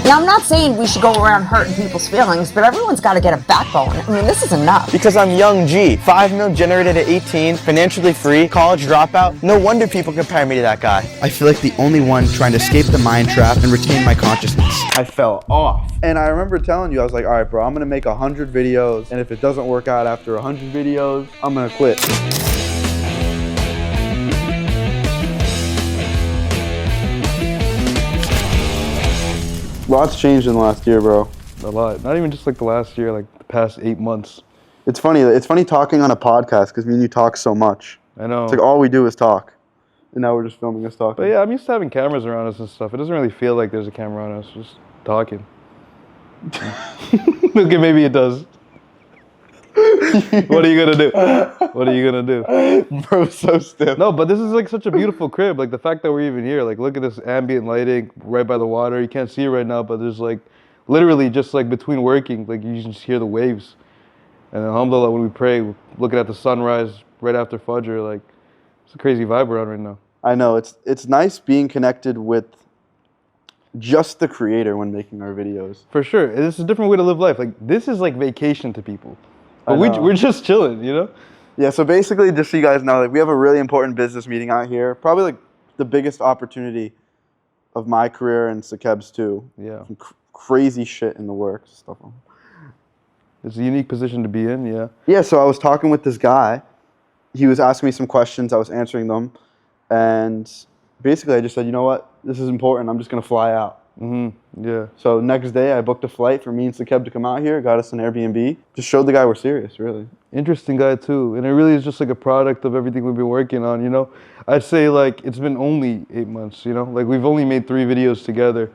Now, I'm not saying we should go around hurting people's feelings, but everyone's got to get a backbone. I mean, this is enough. Because I'm young G, 5 mil generated at 18, financially free, college dropout. No wonder people compare me to that guy. I feel like the only one trying to escape the mind trap and retain my consciousness. I fell off. And I remember telling you, I was like, all right, bro, I'm gonna make 100 videos, and if it doesn't work out after 100 videos, I'm gonna quit. Lots changed in the last year, bro. A lot. Not even just like the last year, like the past 8 months. It's funny talking on a podcast because me and you talk so much. I know. It's like all we do is talk. And now we're just filming us talking. But yeah, I'm used to having cameras around us and stuff. It doesn't really feel like there's a camera on us, just talking. Okay, maybe it does. What are you gonna do? What are you gonna do? Bro, so stiff. No, but this is like such a beautiful crib. Like the fact that we're even here, like look at this ambient lighting right by the water. You can't see it right now, but there's like literally just like between working, like you can just hear the waves. And alhamdulillah, when we pray, we're looking at the sunrise right after Fajr, like it's a crazy vibe around right now. I know, it's nice being connected with just the creator when making our videos. For sure. It's a different way to live life. Like this is like vacation to people. But we're just chilling, you know? Yeah, so basically, just so you guys know, like we have a really important business meeting out here. Probably like the biggest opportunity of my career and Sakeb's too. Yeah. Some crazy shit in the works, stuff. It's a unique position to be in, yeah. Yeah, so I was talking with this guy. He was asking me some questions. I was answering them. And basically, I just said, you know what? This is important. I'm just going to fly out. Yeah. So next day, I booked a flight for me and Sakeb to come out here, got us an Airbnb. Just showed the guy we're serious, really. Interesting guy, too. And it really is just like a product of everything we've been working on, you know? I'd say, like, it's been only 8 months, you know? Like, we've only made 3 videos together.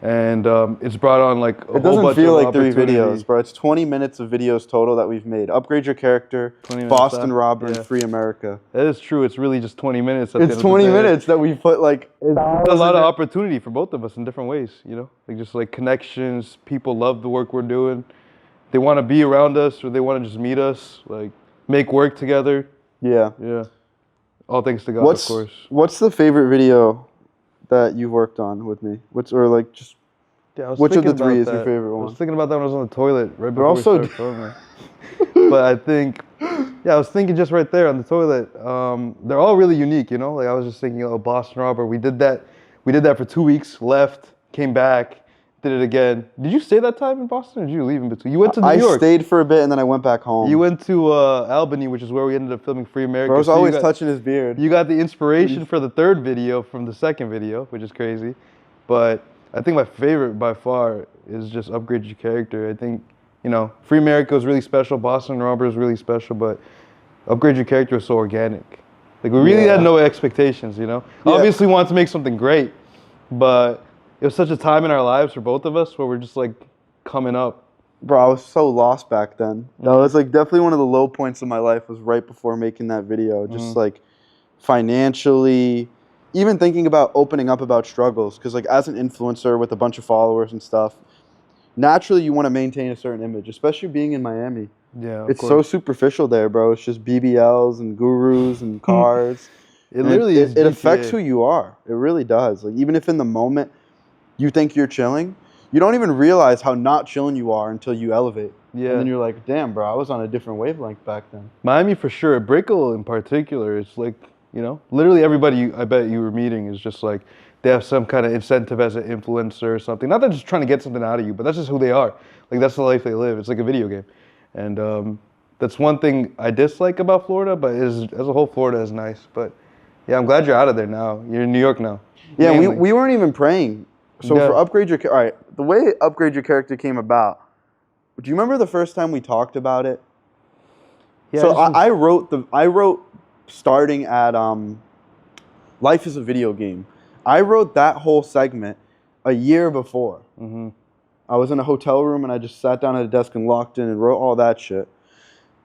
And it's brought on, like, a whole bunch of It doesn't feel like 3 opportunity. videos, bro. It's 20 minutes of videos total that we've made. Upgrade Your Character, Boston Robber, and Free America. That is true. It's really just 20 minutes. It's 20 minutes that we put, like... a lot of opportunity for both of us in different ways, you know? Like, just, like, connections. People love the work we're doing. They want to be around us, or they want to just meet us. Like, make work together. Yeah. Yeah. All thanks to God, of course. What's the favorite video that you worked on with me? Which of the 3 is your favorite one? I was thinking about that when I was on the toilet right before we started filming. But I think, yeah, I was thinking just right there on the toilet. They're all really unique, you know. Like I was just thinking, oh, Boston Robber. We did that for 2 weeks. Left, came back, did it again. Did you stay that time in Boston, or did you leave in between? You went to New York. I stayed for a bit and then I went back home. You went to Albany, which is where we ended up filming Free America. Bro's always touching his beard. You got the inspiration for the 3rd video from the 2nd video, which is crazy. But I think my favorite by far is just Upgrade Your Character. I think, you know, Free America was really special, Boston Robber was really special, but Upgrade Your Character was so organic. Like we really had no expectations, you know? Yeah. Obviously wanted to make something great, but it was such a time in our lives for both of us where we're just like coming up. Bro, I was so lost back then. That was like definitely one of the low points of my life was right before making that video. Just like financially, even thinking about opening up about struggles. Because like as an influencer with a bunch of followers and stuff, naturally you want to maintain a certain image, especially being in Miami. Yeah, it's so superficial there, bro. It's just BBLs and gurus and cars. It literally is. It affects who you are. It really does. Like even if in the moment you think you're chilling, you don't even realize how not chilling you are until you elevate. Yeah. And then you're like, damn, bro, I was on a different wavelength back then. Miami for sure. Brickell in particular, it's like, you know, literally everybody I bet you were meeting is just like, they have some kind of incentive as an influencer or something. Not that they're just trying to get something out of you, but that's just who they are. Like that's the life they live. It's like a video game. And that's one thing I dislike about Florida, but as a whole, Florida is nice. But yeah, I'm glad you're out of there now. You're in New York now. Yeah, we weren't even praying. So for Upgrade Your Character, all right, the way Upgrade Your Character came about, do you remember the first time we talked about it? Yeah. So I wrote starting at Life is a Video Game. I wrote that whole segment a year before. I was in a hotel room and I just sat down at a desk and locked in and wrote all that shit.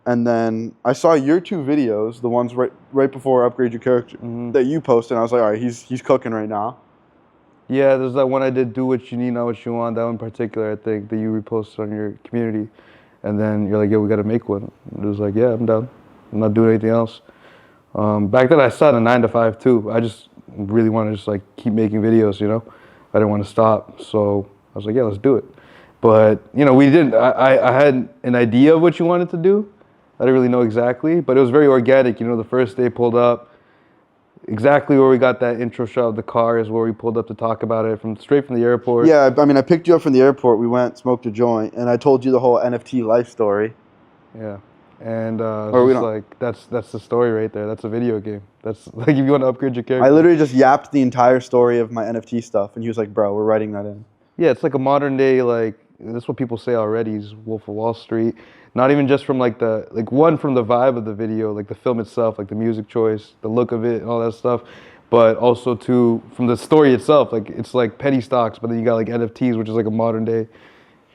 And then I saw your 2 videos, the ones right before Upgrade Your Character, that you posted. And I was like, all right, he's cooking right now. Yeah, there's that one I did, Do What You Need, Not What You Want. That one in particular, I think, that you reposted on your community. And then you're like, yo, we got to make one. And it was like, yeah, I'm down. I'm not doing anything else. Back then, I started a 9 to 5 too. I just really wanted to just like keep making videos, you know? I didn't want to stop. So I was like, yeah, let's do it. But, you know, we didn't, I had an idea of what you wanted to do. I didn't really know exactly, but it was very organic. You know, the first day pulled up, exactly where we got that intro shot of the car is where we pulled up to talk about it straight from the airport. Yeah, I mean, I picked you up from the airport. We went, smoked a joint, and I told you the whole NFT life story. Yeah. And that's the story right there. That's a video game. That's like if you want to upgrade your character. I literally just yapped the entire story of my NFT stuff, and he was like, bro, we're writing that in. Yeah, it's like a modern day, like, that's what people say already, is Wolf of Wall Street. Not even just from like from the vibe of the video, like the film itself, like the music choice, the look of it, and all that stuff, but also from the story itself. Like it's like penny stocks, but then you got like NFTs, which is like a modern day,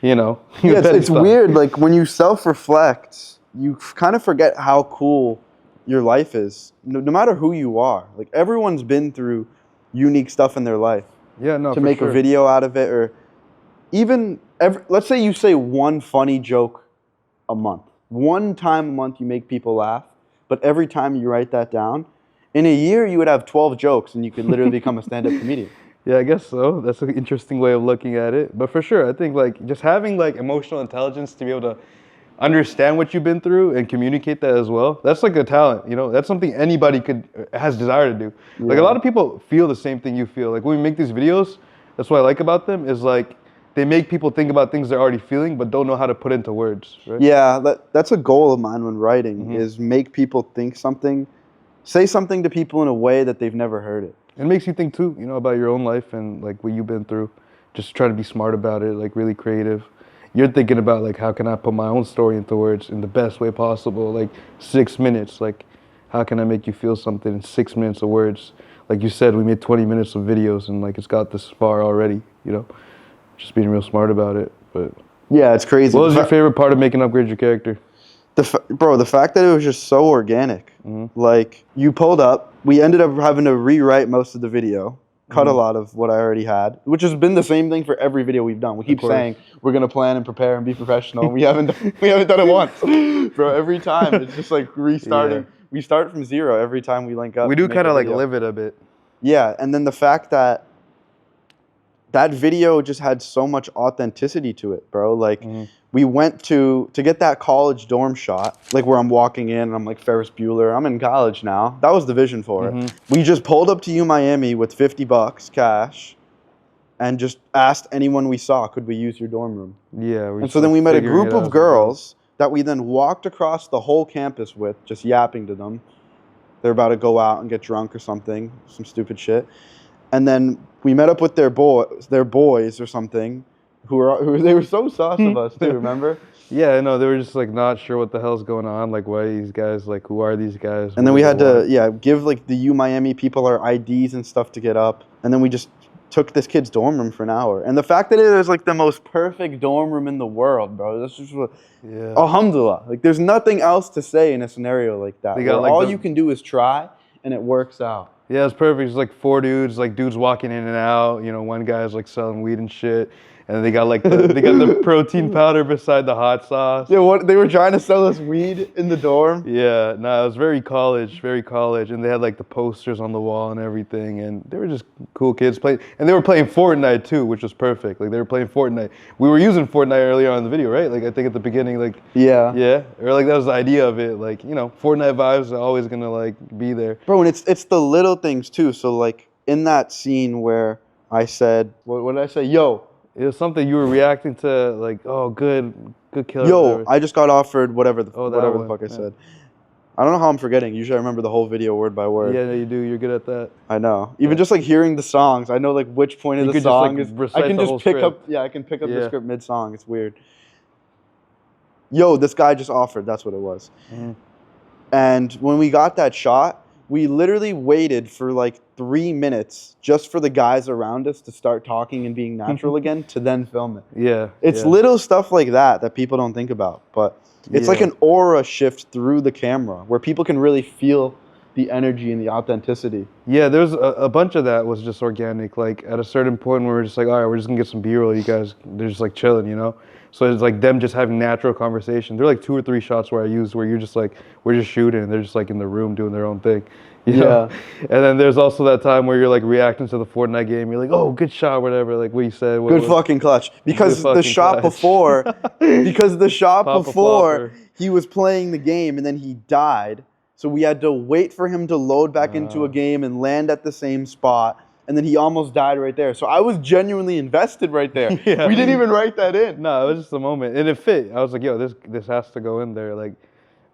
you know. Yeah, it's weird. Like when you self-reflect, you kind of forget how cool your life is, no matter who you are. Like everyone's been through unique stuff in their life. Yeah, no, to make a video out of it, or even let's say you say one funny joke a month. One time a month you make people laugh, but every time you write that down, in a year you would have 12 jokes and you could literally become a stand-up comedian. Yeah, I guess so. That's an interesting way of looking at it. But for sure, I think like just having like emotional intelligence to be able to understand what you've been through and communicate that as well. That's like a talent, you know. That's something anybody has desire to do. Yeah. Like a lot of people feel the same thing you feel. Like when we make these videos, that's what I like about them is like they make people think about things they're already feeling but don't know how to put into words, right? Yeah, that's a goal of mine when writing, is make people think something, say something to people in a way that they've never heard it. It makes you think too, you know, about your own life and like what you've been through. Just try to be smart about it, like really creative. You're thinking about like how can I put my own story into words in the best way possible, like 6 minutes, like how can I make you feel something in 6 minutes of words? Like you said, we made 20 minutes of videos and like it's got this far already, you know? Just being real smart about it, but... Yeah, it's crazy. What was your favorite part of making Upgrade Your Character? Bro, the fact that it was just so organic. Like, you pulled up, we ended up having to rewrite most of the video, cut a lot of what I already had, which has been the same thing for every video we've done. We keep saying we're gonna plan and prepare and be professional. We haven't done it once, bro. Every time it's just like restarting. Yeah. We start from zero every time we link up. We do kind of like live it a bit. Yeah, and then the fact that that video just had so much authenticity to it, bro. Like we went to get that college dorm shot, like where I'm walking in and I'm like Ferris Bueller. I'm in college now. That was the vision for it. We just pulled up to U Miami with $50 cash and just asked anyone we saw, could we use your dorm room? Yeah. And so then we met a group of girls that we then walked across the whole campus with, just yapping to them. They're about to go out and get drunk or something, some stupid shit. And then we met up with their boys or something, who they were so sus of us too, remember? Yeah, I know, they were just like not sure what the hell's going on, like why these guys, like who are these guys? And then we had to, give like the U Miami people our IDs and stuff to get up. And then we just took this kid's dorm room for an hour. And the fact that it was like the most perfect dorm room in the world, bro, that's just, alhamdulillah. Like there's nothing else to say in a scenario like that. Where like all you can do is try and it works out. Yeah, it's perfect. It's like 4 dudes, like dudes walking in and out. You know, one guy's like selling weed and shit, and they got like the protein powder beside the hot sauce. Yeah, what they were trying to sell us weed in the dorm. Yeah, no, it was very college, and they had like the posters on the wall and everything, and they were just cool kids playing, and they were playing Fortnite too, which was perfect. Like they were playing Fortnite. We were using Fortnite earlier on in the video, right? Like I think at the beginning, like yeah, or like that was the idea of it. Like you know, Fortnite vibes are always gonna like be there, bro. And it's the little things too. So like in that scene where I said, what did I say? Yo. It was something you were reacting to, like, oh, good killer. Yo, I just got offered whatever the fuck I said. I don't know how I'm forgetting. Usually I remember the whole video word by word. Yeah, you do. You're good at that. I know. Even just like hearing the songs, I know like which point of the song is. I can just pick up. Yeah, I can pick up the script mid-song. It's weird. Yo, this guy just offered. That's what it was. And when we got that shot, we literally waited for like 3 minutes just for the guys around us to start talking and being natural again to then film it. Yeah. It's little stuff like that people don't think about. But it's like an aura shift through the camera where people can really feel the energy and the authenticity. Yeah, there's a bunch of that was just organic. Like at a certain point where we're just like, all right, we're just gonna get some B-roll. You guys, they're just like chilling, you know. So it's like them just having natural conversation. There are like 2 or 3 shots where I use where you're just like, we're just shooting, and they're just like in the room doing their own thing. You know? And then there's also that time where you're like reacting to the Fortnite game. You're like, oh, good shot, whatever. Like what you said. Good fucking clutch. Because the shot before, he was playing the game and then he died. So we had to wait for him to load back into a game and land at the same spot. And then he almost died right there. So I was genuinely invested right there. We didn't even write that in. No, it was just a moment. And it fit. I was like, yo, this has to go in there. Like,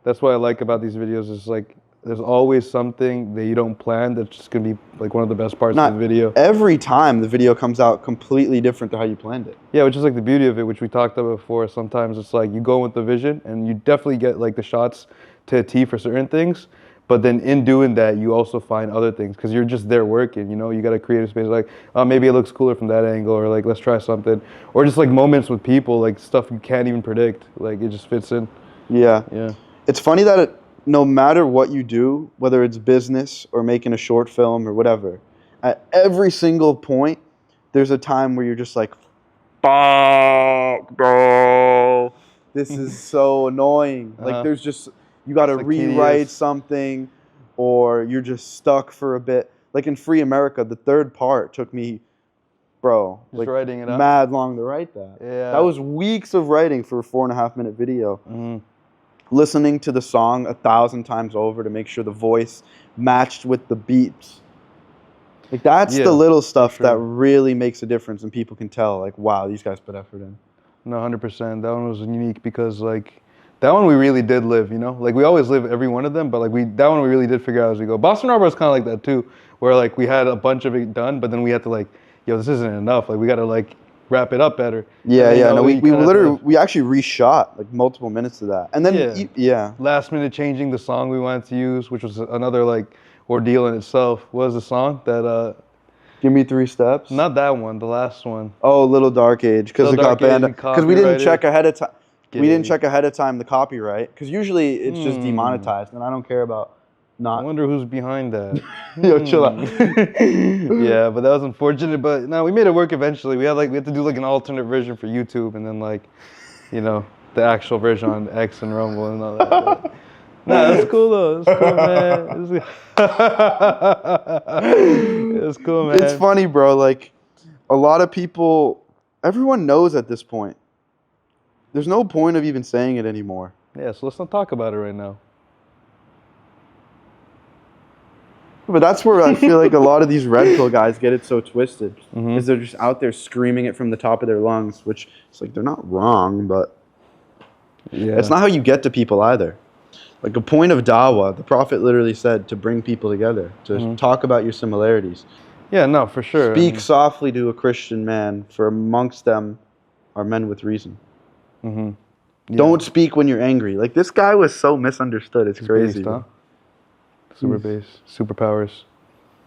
that's what I like about these videos is like, there's always something that you don't plan that's just going to be like one of the best parts of the video. Every time the video comes out completely different to how you planned it. Yeah, which is like the beauty of it, which we talked about before. Sometimes it's like you go with the vision and you definitely get like the shots to a T for certain things. But then in doing that, you also find other things because you're just there working, you know? You got to create a space like, oh, maybe it looks cooler from that angle, or like, let's try something. Or just like moments with people, like stuff you can't even predict. Like it just fits in. Yeah. Yeah. It's funny that no matter what you do, whether it's business or making a short film or whatever, at every single point, there's a time where you're just like, fuck, bro. This is so annoying. Like there's just... You got to rewrite something, or you're just stuck for a bit. Like in Free America, the third part took me, bro, like writing it up. Mad long to write that. Yeah. That was weeks of writing for a 4.5-minute video. Listening to the song 1,000 times over to make sure the voice matched with the beats. Like that's the little stuff that really makes a difference, and people can tell, like, wow, these guys put effort in. No, 100%. That one was unique because like. That one we really did live, you know? Like, we always live every one of them, but, like, that one we really did figure out as we go. Boston Harbor was kind of like that, too, where, like, we had a bunch of it done, but then we had to, like, yo, this isn't enough. Like, we got to, like, wrap it up better. Yeah, no, we literally, we actually reshot, like, multiple minutes of that. And then, last minute changing the song we wanted to use, which was another, like, ordeal in itself. What was the song that, Give Me 3 Steps? Not that one, the last one. Oh, Little Dark Age, because it got banned. Because we didn't check ahead of time. We didn't check ahead of time the copyright, because usually it's just demonetized, and I don't care about not. I wonder who's behind that. Yo, chill out. Yeah, but that was unfortunate. But no, we made it work eventually. We had to do like an alternate version for YouTube, and then like, you know, the actual version on X and Rumble and all that. But, nah, that's cool though. It's cool, man. It's cool, man. It's funny, bro. Like, a lot of people, everyone knows at this point. There's no point of even saying it anymore. Yeah, so let's not talk about it right now. But that's where I feel like a lot of these red pill guys get it so twisted. Is they're just out there screaming it from the top of their lungs, which it's like they're not wrong, but it's not how you get to people either. Like a point of dawah, the Prophet literally said to bring people together, to talk about your similarities. Yeah, no, for sure. Speak softly to a Christian man, for amongst them are men with reason. Don't speak when you're angry. Like, this guy was so misunderstood. It's crazy. Based, huh? Super base. Superpowers.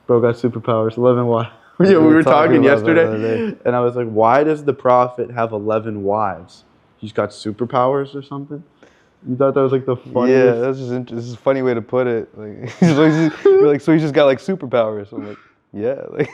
Bro got superpowers. 11 wives. Yeah, we were talking yesterday. And I was like, why does the Prophet have 11 wives? He's got superpowers or something? You thought that was like the funniest? Yeah, that's just this is a funny way to put it. Like, you're like, so he's just got like superpowers. I'm like, yeah. Like,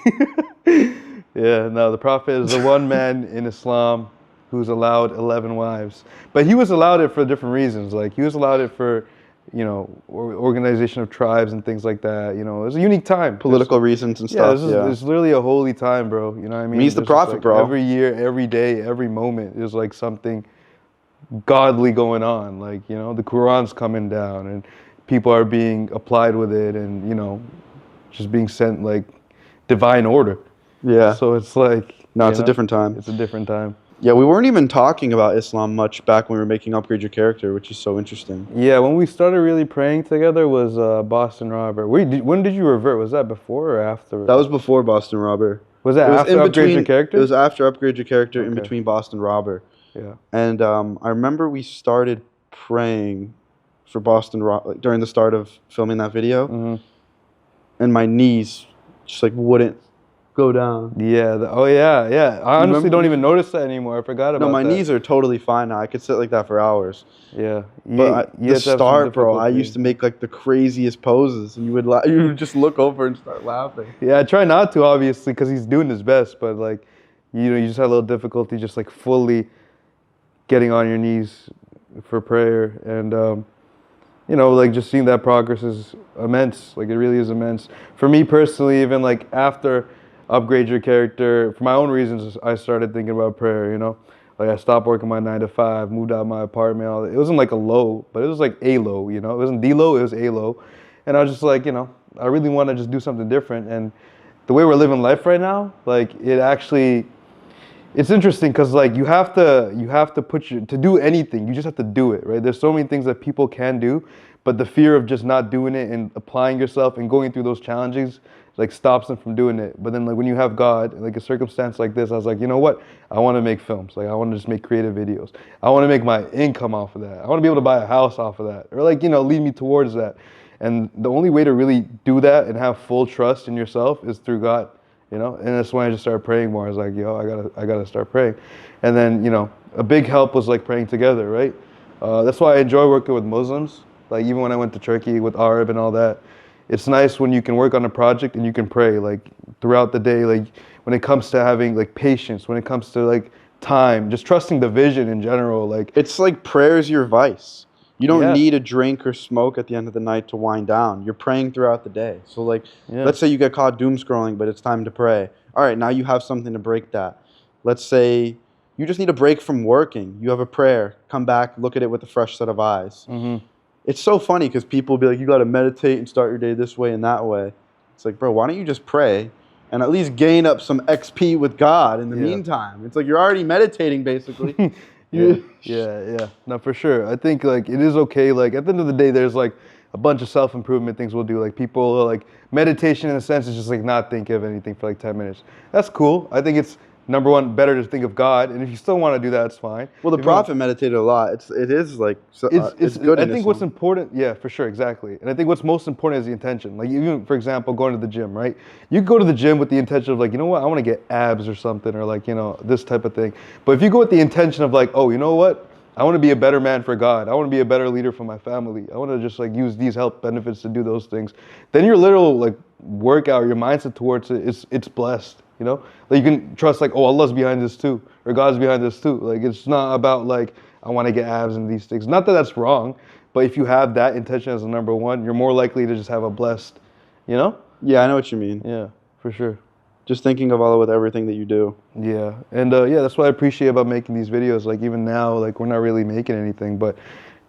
yeah, no, the Prophet is the one man in Islam who's allowed 11 wives. But he was allowed it for different reasons. Like, he was allowed it for, you know, organization of tribes and things like that. You know, it was a unique time. Political reasons and stuff. It's literally a holy time, bro. You know what I mean? He's the Prophet, like, bro. Every year, every day, every moment is like something godly going on. Like, you know, the Quran's coming down and people are being applied with it and, you know, just being sent like divine order. Yeah. So it's like... No, it's a different time. It's a different time. Yeah, we weren't even talking about Islam much back when we were making Upgrade Your Character, which is so interesting. Yeah, when we started really praying together was Boston Robber. When did you revert? Was that before or after? That was before Boston Robber. Was that after Upgrade Your Character? It was after Upgrade Your Character, in between Boston Robber. Yeah. And I remember we started praying for Boston Robber during the start of filming that video. And my knees just like wouldn't go down. Yeah. Yeah. I honestly don't even notice that anymore. I forgot about that. No, my knees are totally fine now. I could sit like that for hours. Yeah. But you the have to have some start, bro, I difficulty. used to make like the craziest poses, and you would just look over and start laughing. Yeah, I try not to, obviously, because he's doing his best. But like, you just have a little difficulty just like fully getting on your knees for prayer, and like just seeing that progress is immense. Like it really is immense. For me personally, even like after upgrade your character, for my own reasons, I started thinking about prayer. Like I stopped working my 9 to 5, moved out of my apartment. It wasn't like a low, but it was like a low. It wasn't the low, it was a low, and I was just like, I really want to just do something different. And the way we're living life right now, like it's interesting because like you have to to do anything, you just have to do it, right? There's so many things that people can do, but the fear of just not doing it and applying yourself and going through those challenges like stops them from doing it. But then like when you have God, like a circumstance like this, I was like, you know what? I want to make films. Like I want to just make creative videos. I want to make my income off of that. I want to be able to buy a house off of that, or like lead me towards that. And the only way to really do that and have full trust in yourself is through God. And that's when I just started praying more. I was like, I gotta start praying. And then, a big help was like praying together, right? That's why I enjoy working with Muslims. Like even when I went to Turkey with Arab and all that, it's nice when you can work on a project and you can pray like throughout the day. Like when it comes to having like patience, when it comes to like time, just trusting the vision in general. Like it's like prayer is your vice. You don't need a drink or smoke at the end of the night to wind down. You're praying throughout the day. So like, let's say you get caught doom scrolling, but it's time to pray. All right, now you have something to break that. Let's say you just need a break from working. You have a prayer. Come back, look at it with a fresh set of eyes. Mm-hmm. It's so funny because people will be like, you got to meditate and start your day this way and that way. It's like, bro, why don't you just pray and at least gain up some XP with God in the meantime? It's like you're already meditating basically. Yeah. No, for sure. I think like it is okay. Like at the end of the day, there's like a bunch of self-improvement things we'll do. Like people like meditation in a sense is just like not think of anything for like 10 minutes. That's cool. I think it's number one, better to think of God. And if you still want to do that, it's fine. Well, the Prophet meditated a lot. It's good. I think what's important, yeah, for sure, exactly. And I think what's most important is the intention. Like even, for example, going to the gym, right? You go to the gym with the intention of like, you know what, I want to get abs or something, or like, this type of thing. But if you go with the intention of like, oh, you know what? I want to be a better man for God. I want to be a better leader for my family. I want to just like use these health benefits to do those things. Then your literal like workout, your mindset towards it, it's blessed. Like you can trust like, oh, Allah's behind this too, or God's behind this too. Like it's not about like I want to get abs and these things. Not that that's wrong, but if you have that intention as the number one, you're more likely to just have a blessed, Yeah, I know what you mean. Yeah, for sure. Just thinking of Allah with everything that you do. Yeah, and that's what I appreciate about making these videos. Like even now, like we're not really making anything, but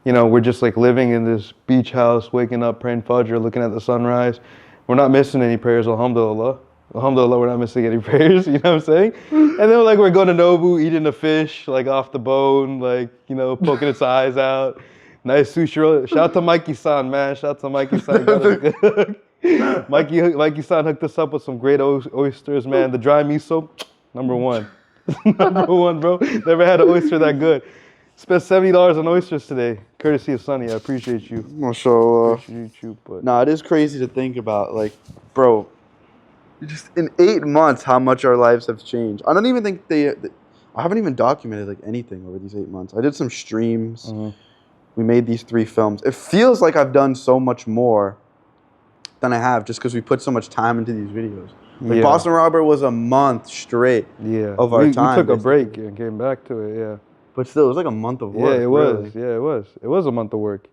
we're just like living in this beach house, waking up, praying Fajr, looking at the sunrise. We're not missing any prayers, alhamdulillah. Alhamdulillah, we're not missing any prayers, you know what I'm saying? And then like we're going to Nobu, eating a fish, like off the bone, like, poking its eyes out. Nice sushi roll. Shout out to Mikey-san, man. Shout out to Mikey-san. Mikey-san hooked us up with some great oysters, man. The dry miso, number one. Number one, bro. Never had an oyster that good. Spent $70 on oysters today, courtesy of Sonny. I appreciate you. Mashallah. Appreciate you, but it is crazy to think about, like, bro, just in 8 months, how much our lives have changed. I don't even think I haven't even documented like anything over these 8 months. I did some streams. Mm-hmm. We made these 3 films. It feels like I've done so much more than I have just because we put so much time into these videos. Like Boston Robert was a month straight of our time. We took a break and came back to it, yeah. But still, it was like a month of work. Yeah, it was. Really. Yeah, it was. It was a month of work,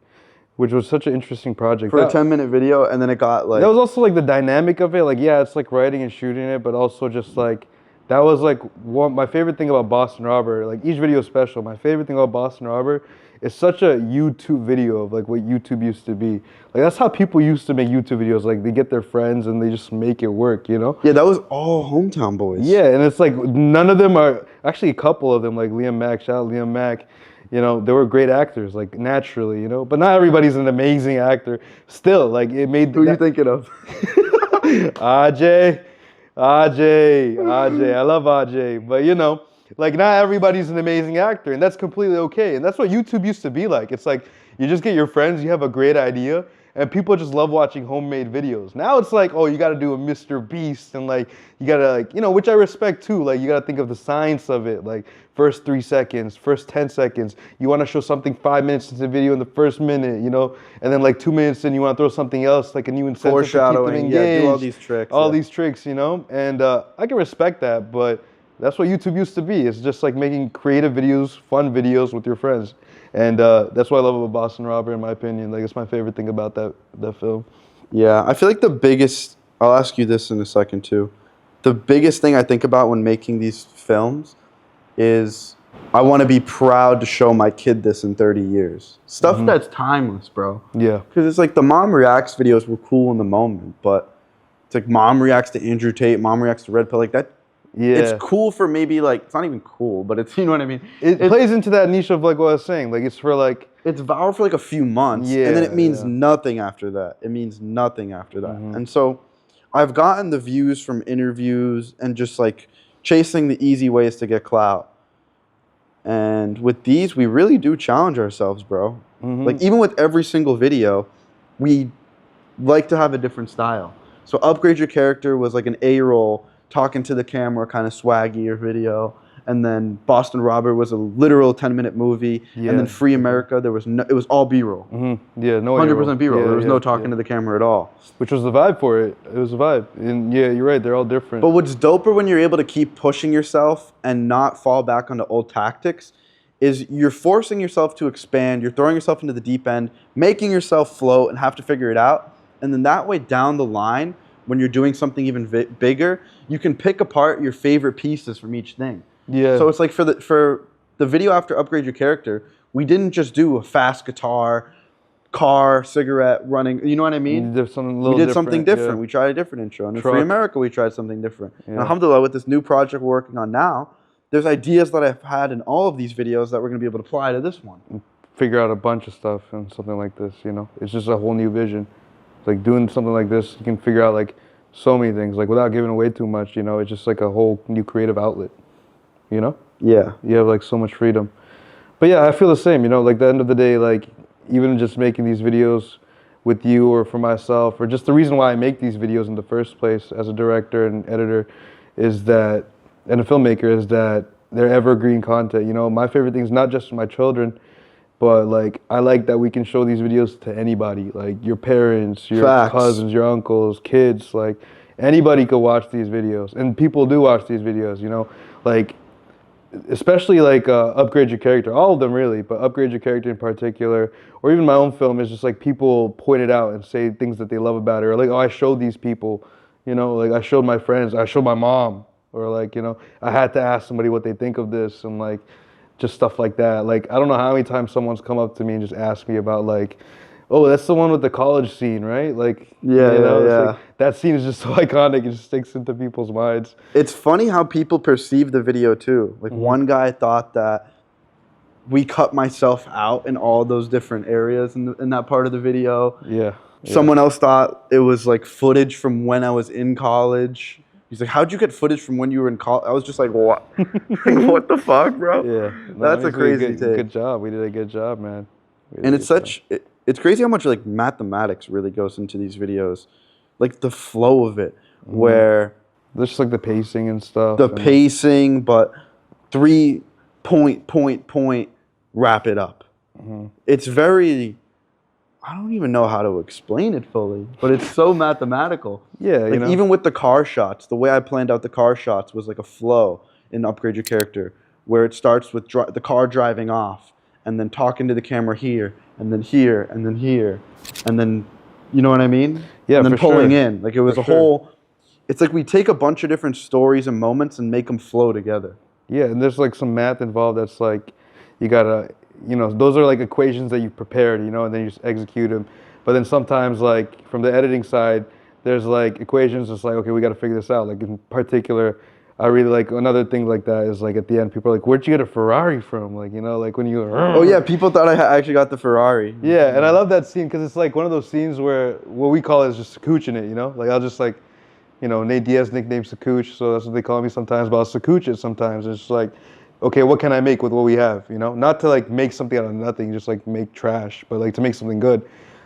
which was such an interesting project. For a 10-minute video, and then it got like... That was also like the dynamic of it. Like, yeah, it's like writing and shooting it, but also just like... That was like my favorite thing about Boston Robert. Like each video is special. My favorite thing about Boston Robert is such a YouTube video of like what YouTube used to be. Like that's how people used to make YouTube videos. Like they get their friends and they just make it work, Yeah, that was all hometown boys. Yeah, and it's like none of them are... Actually, a couple of them, like Liam Mack, shout out Liam Mack. They were great actors, like naturally, But not everybody's an amazing actor. Still, like it made... Who are you thinking of? Ajay. I love Ajay. But like not everybody's an amazing actor, and that's completely okay. And that's what YouTube used to be like. It's like you just get your friends, you have a great idea, And people just love watching homemade videos. Now it's like, oh, you got to do a Mr. Beast, and like you got to like, you know, which I respect too. Like you got to think of the science of it. Like first 3 seconds, first 10 seconds. You want to show something 5 minutes into the video in the first minute, you know, and then like 2 minutes in you want to throw something else, like a new incentive to keep them engaged. Yeah, do all these tricks. All these tricks, you know, and I can respect that, but that's what YouTube used to be. It's just like making creative videos, fun videos with your friends. And that's what I love about Boston Robber, in my opinion. Like, it's my favorite thing about that film. Yeah, I feel like the biggest, I'll ask you this in a second too. The biggest thing I think about when making these films is I want to be proud to show my kid this in 30 years. Stuff that's timeless, bro. Yeah. Because it's like the Mom Reacts videos were cool in the moment, but it's like Mom reacts to Andrew Tate, Mom reacts to Red Pill, like that. Yeah. It's cool for maybe like, it's not even cool, but it's, you know what I mean? It plays into that niche of like what I was saying. Like it's for like... It's viral for like a few months, and then it means nothing after that. It means nothing after that. And so I've gotten the views from interviews and just like chasing the easy ways to get clout. And with these, we really do challenge ourselves, bro. Like even with every single video, we like to have a different style. So Upgrade Your Character was like an A-roll, talking to the camera, kind of swaggier video, and then Boston Robber was a literal 10-minute movie, and then Free America, there was no, it was all B-roll. Yeah, no 100% B-roll. There was no talking to the camera at all. Which was the vibe for it. It was a vibe. And yeah, you're right. They're all different. But what's doper when you're able to keep pushing yourself and not fall back onto old tactics is you're forcing yourself to expand. You're throwing yourself into the deep end, making yourself float and have to figure it out. And then that way down the line, when you're doing something even bigger, you can pick apart your favorite pieces from each thing. Yeah. So it's like for the video after Upgrade Your Character, we didn't just do a fast guitar, car, cigarette, running. You know what I mean? We did something different. Yeah. We tried a different intro. And in Free America, we tried something different. Yeah. And alhamdulillah, with this new project we're working on now, there's ideas that I've had in all of these videos that we're going to be able to apply to this one. Figure out a bunch of stuff and something like this, you know? It's just a whole new vision. It's like doing something like this, you can figure out like so many things, like without giving away too much, you know? It's just like a whole new creative outlet, you know? Yeah. You have like so much freedom. But yeah, I feel the same, you know? Like at the end of the day, like even just making these videos with you or for myself, or just the reason why I make these videos in the first place as a director and editor is that, and a filmmaker, is that they're evergreen content. You know, my favorite thing is not just my children, but like I like that we can show these videos to anybody, like your parents, your cousins, your uncles, kids, like anybody could watch these videos, and people do watch these videos, you know, like especially like Upgrade Your Character, all of them really, but Upgrade Your Character in particular, or even my own film, is just like people point it out and say things that they love about it, or like, oh, I showed these people, you know, like I showed my friends, I showed my mom, or like, you know, I had to ask somebody what they think of this, and like just stuff like that. Like I don't know how many times someone's come up to me and just asked me about like, oh, that's the one with the college scene, right? Like, yeah, you know, yeah. Like, that scene is just so iconic. It just sticks into people's minds. It's funny how people perceive the video too. Like one guy thought that we cut myself out in all those different areas in that part of the video. Yeah. Someone else thought it was like footage from when I was in college. He's like, how'd you get footage from when you were in college? I was just like, what? What the fuck, bro? Yeah. No, that's a crazy take. Good job. We did a good job, man. And it's such, it's crazy how much like mathematics really goes into these videos. Like the flow of it, where... There's just like the pacing and stuff. The pacing, but 3 point, wrap it up. It's very... I don't even know how to explain it fully, but it's so mathematical. Yeah, like, you know. Even with the car shots, the way I planned out the car shots was like a flow in Upgrade Your Character, where it starts with the car driving off, and then talking to the camera here, and then here, and then here, and then, you know what I mean? Yeah, and then for pulling sure. in. Like it was a whole, it's like we take a bunch of different stories and moments and make them flow together. Yeah, and there's like some math involved that's like, you gotta, you know, those are like equations that you've prepared, you know, and then you just execute them. But then sometimes, like, from the editing side, there's like equations just like, okay, we got to figure this out. Like, in particular, I really like another thing like that is like at the end, people are like, where'd you get a Ferrari from? Like, you know, like when you... Oh, yeah, people thought I actually got the Ferrari. Yeah, and I love that scene because it's like one of those scenes where what we call it is just Sakooching it, you know? Like, I'll just like, you know, Nate Diaz nicknamed Sakooch, so that's what they call me sometimes, but I'll Sakooch it sometimes. It's just like, okay, what can I make with what we have, you know? Not to like make something out of nothing, just like make trash, but like to make something good.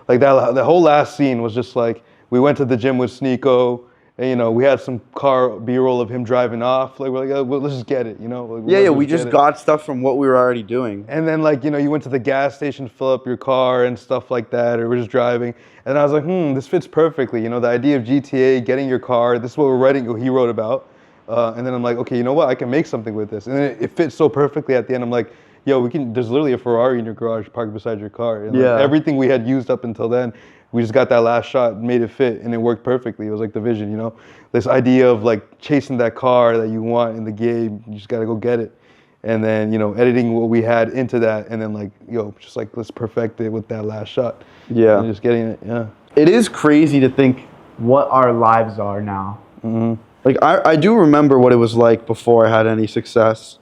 Like the whole last scene was just like we went to the gym with Sneeko. And, you know, we had some car B-roll of him driving off. Like, we're like, oh, well, let's just get it, you know? Like, we just got stuff from what we were already doing. And then, like, you know, you went to the gas station to fill up your car and stuff like that, or we're just driving. And I was like, this fits perfectly. You know, the idea of GTA, getting your car, this is what we're writing, he wrote about. And then I'm like, okay, you know what? I can make something with this. And then it fits so perfectly at the end. I'm like, yo, there's literally a Ferrari in your garage parked beside your car. And like, everything we had used up until then, we just got that last shot, made it fit, and it worked perfectly. It was like the vision, you know? This idea of like chasing that car that you want in the game, you just gotta go get it. And then, you know, editing what we had into that, and then like, just like, let's perfect it with that last shot. Yeah. And just getting it, yeah. It is crazy to think what our lives are now. Mm-hmm. Like, I do remember what it was like before I had any success,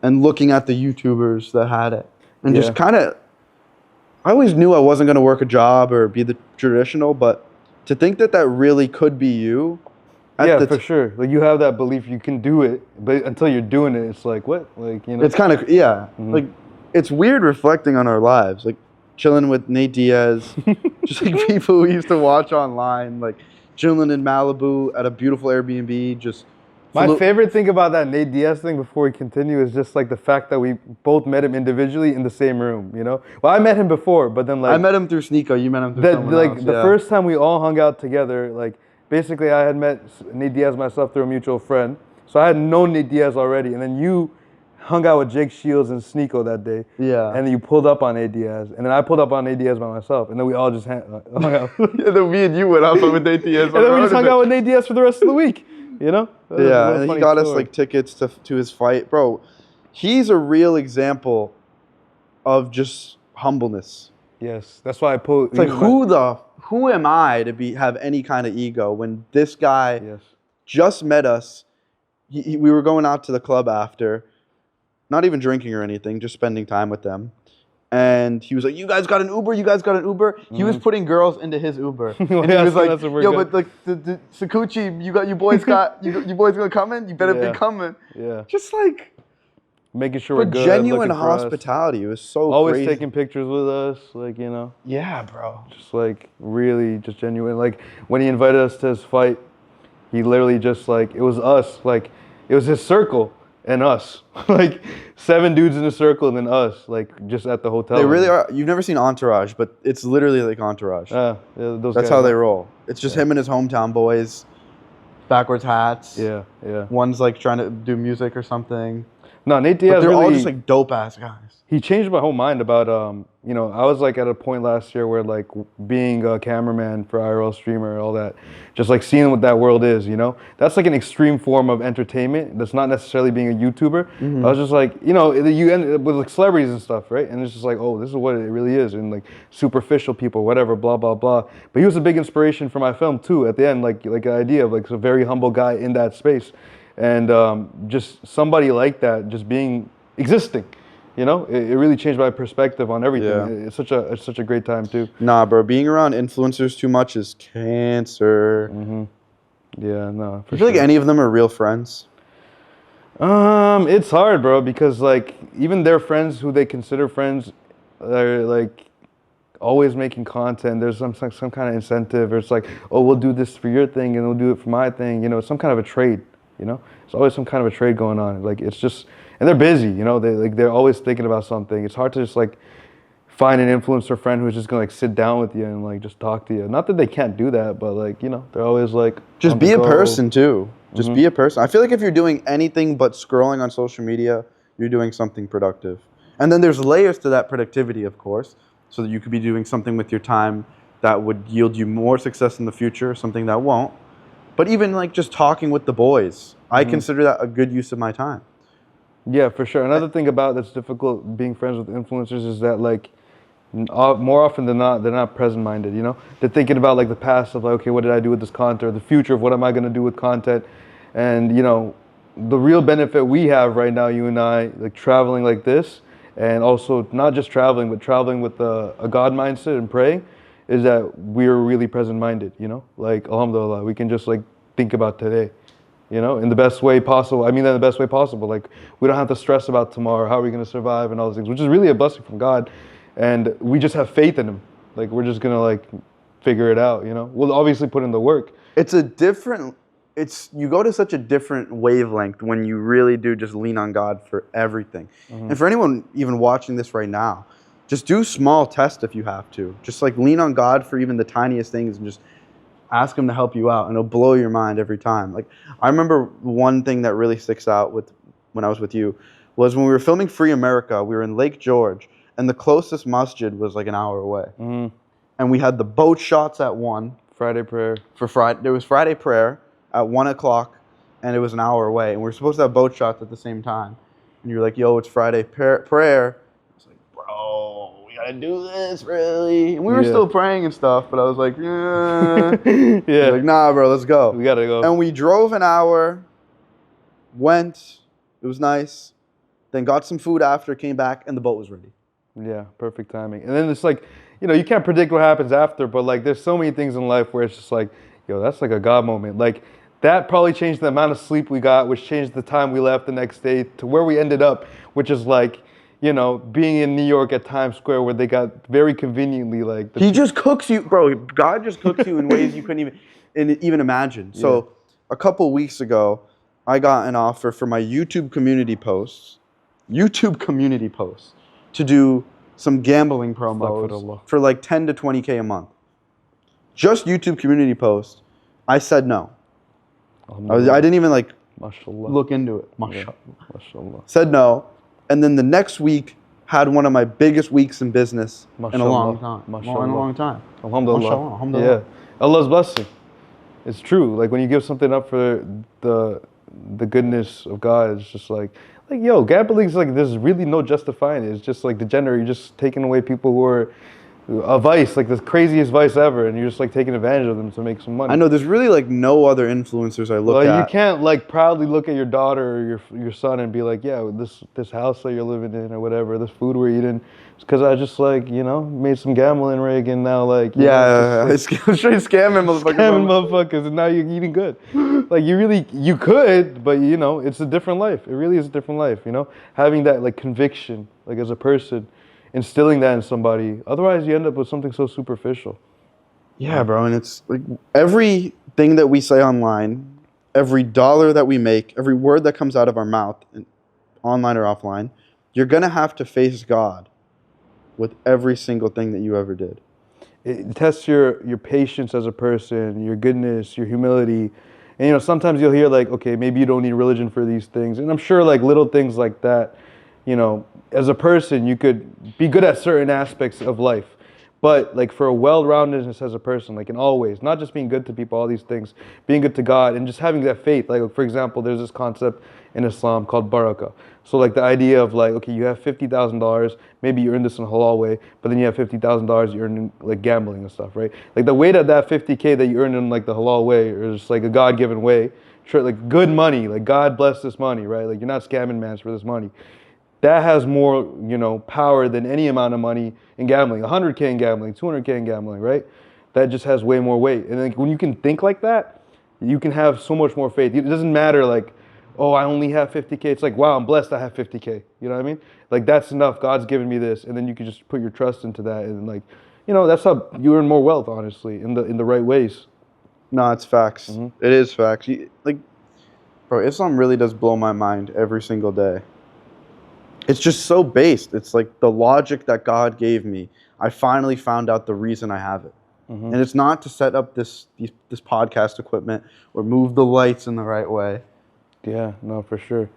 and looking at the YouTubers that had it. And just kind of, I always knew I wasn't going to work a job or be the traditional, but to think that that really could be you. For sure. Like, you have that belief you can do it, but until you're doing it, it's like, what? Like, you know? It's kind of, like, it's weird reflecting on our lives. Like, chilling with Nate Diaz, just like people we used to watch online, like, chilling in Malibu at a beautiful Airbnb, just... My favorite thing about that Nate Diaz thing before we continue is just like the fact that we both met him individually in the same room, you know? Well, I met him before, but then like... I met him through Sneeko, you met him through someone else. The first time we all hung out together, like basically I had met Nate Diaz myself through a mutual friend. So I had known Nate Diaz already, and then you hung out with Jake Shields and Sneeko that day. Yeah. And then you pulled up on Nate Diaz, and then I pulled up on Nate Diaz by myself, and then we all just hung out. And then me and you went out with Nate Diaz. And then we just hung out with Nate Diaz for the rest of the week. You know? Yeah, and he got us like tickets to his fight. Bro, he's a real example of just humbleness. Yes, that's why I put... It's like, who am I to have any kind of ego when this guy just met us? We were going out to the club after, not even drinking or anything, just spending time with them. And he was like, you guys got an Uber? You guys got an Uber? He was putting girls into his Uber. And he was like, yo, but like, the Sakuchi, you boys gonna come in? You better be coming. Yeah. Just like... Making sure we're good. Genuine hospitality. It was so always crazy. Taking pictures with us, like, you know. Yeah, bro. Just like, really just genuine. Like, when he invited us to his fight, he literally just like, it was us. Like, it was his circle. And us, like 7 dudes in a circle, and then us, like just at the hotel. They really are. You've never seen Entourage, but it's literally like Entourage. That's how they roll. It's just him and his hometown boys, backwards hats. Yeah. One's like trying to do music or something. No, Nate Diaz. But they're all just like dope ass guys. He changed my whole mind about you know, I was like at a point last year where like being a cameraman for IRL streamer, all that, just like seeing what that world is, you know, that's like an extreme form of entertainment. That's not necessarily being a YouTuber. I was just like, you know, you end up with like celebrities and stuff, right? And it's just like, oh, this is what it really is, and like superficial people, whatever, blah blah blah. But he was a big inspiration for my film too. At the end, like an idea of like a very humble guy in that space, and just somebody like that, just existing. You know, it really changed my perspective on everything. Yeah. It's such a great time too. Nah, bro, being around influencers too much is cancer. Yeah, no. Do you feel like any of them are real friends? It's hard, bro, because like even their friends who they consider friends are like always making content. There's some kind of incentive, or it's like, oh, we'll do this for your thing and we'll do it for my thing. You know, it's some kind of a trade. You know, there's always some kind of a trade going on. Like it's just. And they're busy, you know. They're always thinking about something. It's hard to just like find an influencer friend who's just gonna like sit down with you and like just talk to you. Not that they can't do that, but like, you know, they're always like just be a person too. Just be a person. I feel like if you're doing anything but scrolling on social media, you're doing something productive. And then there's layers to that productivity, of course, so that you could be doing something with your time that would yield you more success in the future, something that won't. But even like just talking with the boys, I consider that a good use of my time. Yeah, for sure. Another thing about that's difficult being friends with influencers is that like more often than not, they're not present-minded, you know? They're thinking about like the past of like, okay, what did I do with this content, or the future of what am I going to do with content. And, you know, the real benefit we have right now, you and I, like traveling like this, and also not just traveling, but traveling with a God mindset and praying, is that we're really present-minded, you know? Like, alhamdulillah, we can just like think about today. You know, in the best way possible. I mean that in the best way possible. Like, we don't have to stress about tomorrow, how are we going to survive and all those things, which is really a blessing from God. And we just have faith in Him, Like we're just gonna like figure it out, you know. We'll obviously put in the work. You go to such a different wavelength when you really do just lean on God for everything. And for anyone even watching this right now, just do small tests if you have to. Just like lean on God for even the tiniest things and just ask him to help you out, and it'll blow your mind every time. Like I remember one thing that really sticks out when I was with you was when we were filming Free America. We were in Lake George, and the closest masjid was like an hour away. And we had the boat shots at 1. Friday prayer. There was Friday prayer at 1 o'clock, and it was an hour away. And we were supposed to have boat shots at the same time. And you were like, "Yo, it's Friday prayer." I was like, "Bro, we gotta do this, really?" And we were still praying and stuff, but I was like, "Yeah." Like, "Nah, bro, let's go. We gotta go." And we drove an hour, went. It was nice. Then got some food after, came back, and the boat was ready. Yeah, perfect timing. And then it's like, you know, you can't predict what happens after, but like there's so many things in life where it's just like, yo, that's like a God moment. Like that probably changed the amount of sleep we got, which changed the time we left the next day to where we ended up, which is like, you know, being in New York at Times Square where they got very conveniently like... He just cooks you, bro. God just cooks you in ways you couldn't even imagine. So a couple weeks ago, I got an offer for my YouTube community posts to do some gambling promos for like 10 to 20K a month. Just YouTube community posts. I said no. I didn't even like look into it. Mashallah. Said no. And then the next week had one of my biggest weeks in business in a long time. Alhamdulillah. Alhamdulillah. Yeah. Allah's blessing. It's true. Like when you give something up for the goodness of God, it's just like yo, gambling's like there's really no justifying it. It's just like degenerate. You're just taking away people who are a vice, like the craziest vice ever, and you're just like taking advantage of them to make some money. I know there's really like no other influencers I look at. You can't like proudly look at your daughter or your son and be like, yeah, this house that you're living in or whatever, this food we're eating, it's because I just like, you know, made some gambling rig and now like straight scamming motherfuckers and now you're eating good. Like you could, but you know, it's a different life. It really is a different life, you know, having that like conviction, like as a person. Instilling that in somebody. Otherwise, you end up with something so superficial. Yeah, bro. And it's like everything that we say online, every dollar that we make, every word that comes out of our mouth, online or offline, you're going to have to face God with every single thing that you ever did. It tests your patience as a person, your goodness, your humility. And, you know, sometimes you'll hear like, okay, maybe you don't need religion for these things. And I'm sure like little things like that, you know, as a person, you could be good at certain aspects of life. But like for a well-roundedness as a person, like in all ways, not just being good to people, all these things, being good to God and just having that faith. Like for example, there's this concept in Islam called barakah. So like the idea of like, okay, you have $50,000, maybe you earn this in a halal way, but then you have $50,000 you earn in like gambling and stuff, right? Like the way that $50K that you earn in like the halal way is like a God-given way, sure, like good money, like God bless this money, right? Like you're not scamming mans for this money. That has more, you know, power than any amount of money in gambling. 100K in gambling, 200K in gambling, right? That just has way more weight. And then when you can think like that, you can have so much more faith. It doesn't matter like, oh, I only have 50K. It's like, wow, I'm blessed I have 50K. You know what I mean? Like that's enough. God's given me this. And then you can just put your trust into that. And like, you know, that's how you earn more wealth, honestly, in the right ways. No, it's facts. It is facts. Like, bro, Islam really does blow my mind every single day. It's just so based. It's like the logic that God gave me. I finally found out the reason I have it. And it's not to set up this podcast equipment or move the lights in the right way. Yeah, no, for sure.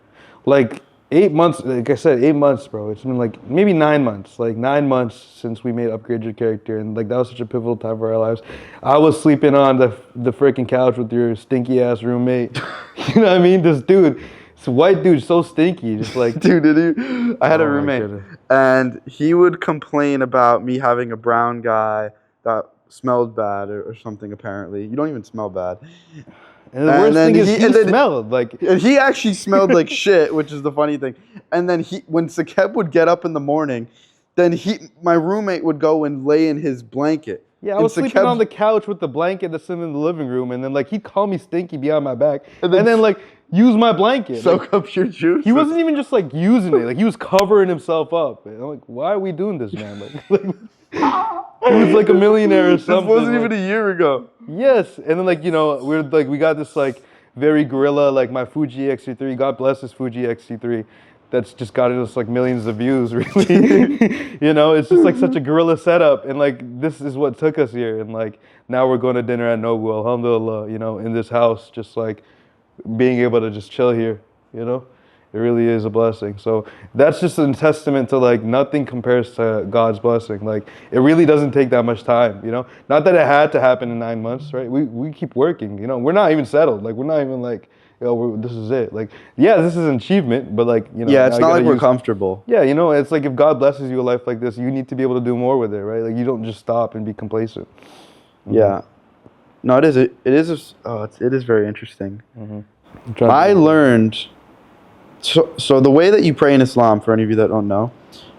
Like 8 months, like I said, 8 months, bro. It's been like maybe 9 months, like 9 months since we made Upgrade Your Character. And like that was such a pivotal time for our lives. I was sleeping on the freaking couch with your stinky ass roommate. You know what I mean? This dude. This white dude, so stinky, just like... Dude, I had a roommate, and he would complain about me having a brown guy that smelled bad or something, apparently. You don't even smell bad. And the worst thing is he smelled like... And he actually smelled like shit, which is the funny thing. And then when Sakeb would get up in the morning, then my roommate would go and lay in his blanket. Yeah, I was sleeping on the couch with the blanket that's in the living room, and then like he'd call me stinky behind my back, and then like use my blanket. Soak up your juice. He wasn't even just like using it, like he was covering himself up. And I'm like, why are we doing this, man? Like Who's like a millionaire or something. This wasn't even a year ago. Yes, and then we got this like very guerrilla, like my Fuji X-T3. God bless this Fuji X-T3. That's just got us like millions of views, really. It's just like such a guerrilla setup, and like this is what took us here. And like now we're going to dinner at Nobu, alhamdulillah, in this house, just like being able to just chill here, It really is a blessing. So that's just a testament to like nothing compares to God's blessing. Like it really doesn't take that much time, Not that it had to happen in 9 months, right? We keep working, We're not even settled. Like we're not even like, this is it. Like, yeah, this is an achievement, but like, Yeah, it's not like we're comfortable. Yeah, it's like if God blesses you a life like this, you need to be able to do more with it, right? Like you don't just stop and be complacent. Yeah. No, it is. It is very interesting. I learned. So the way that you pray in Islam, for any of you that don't know,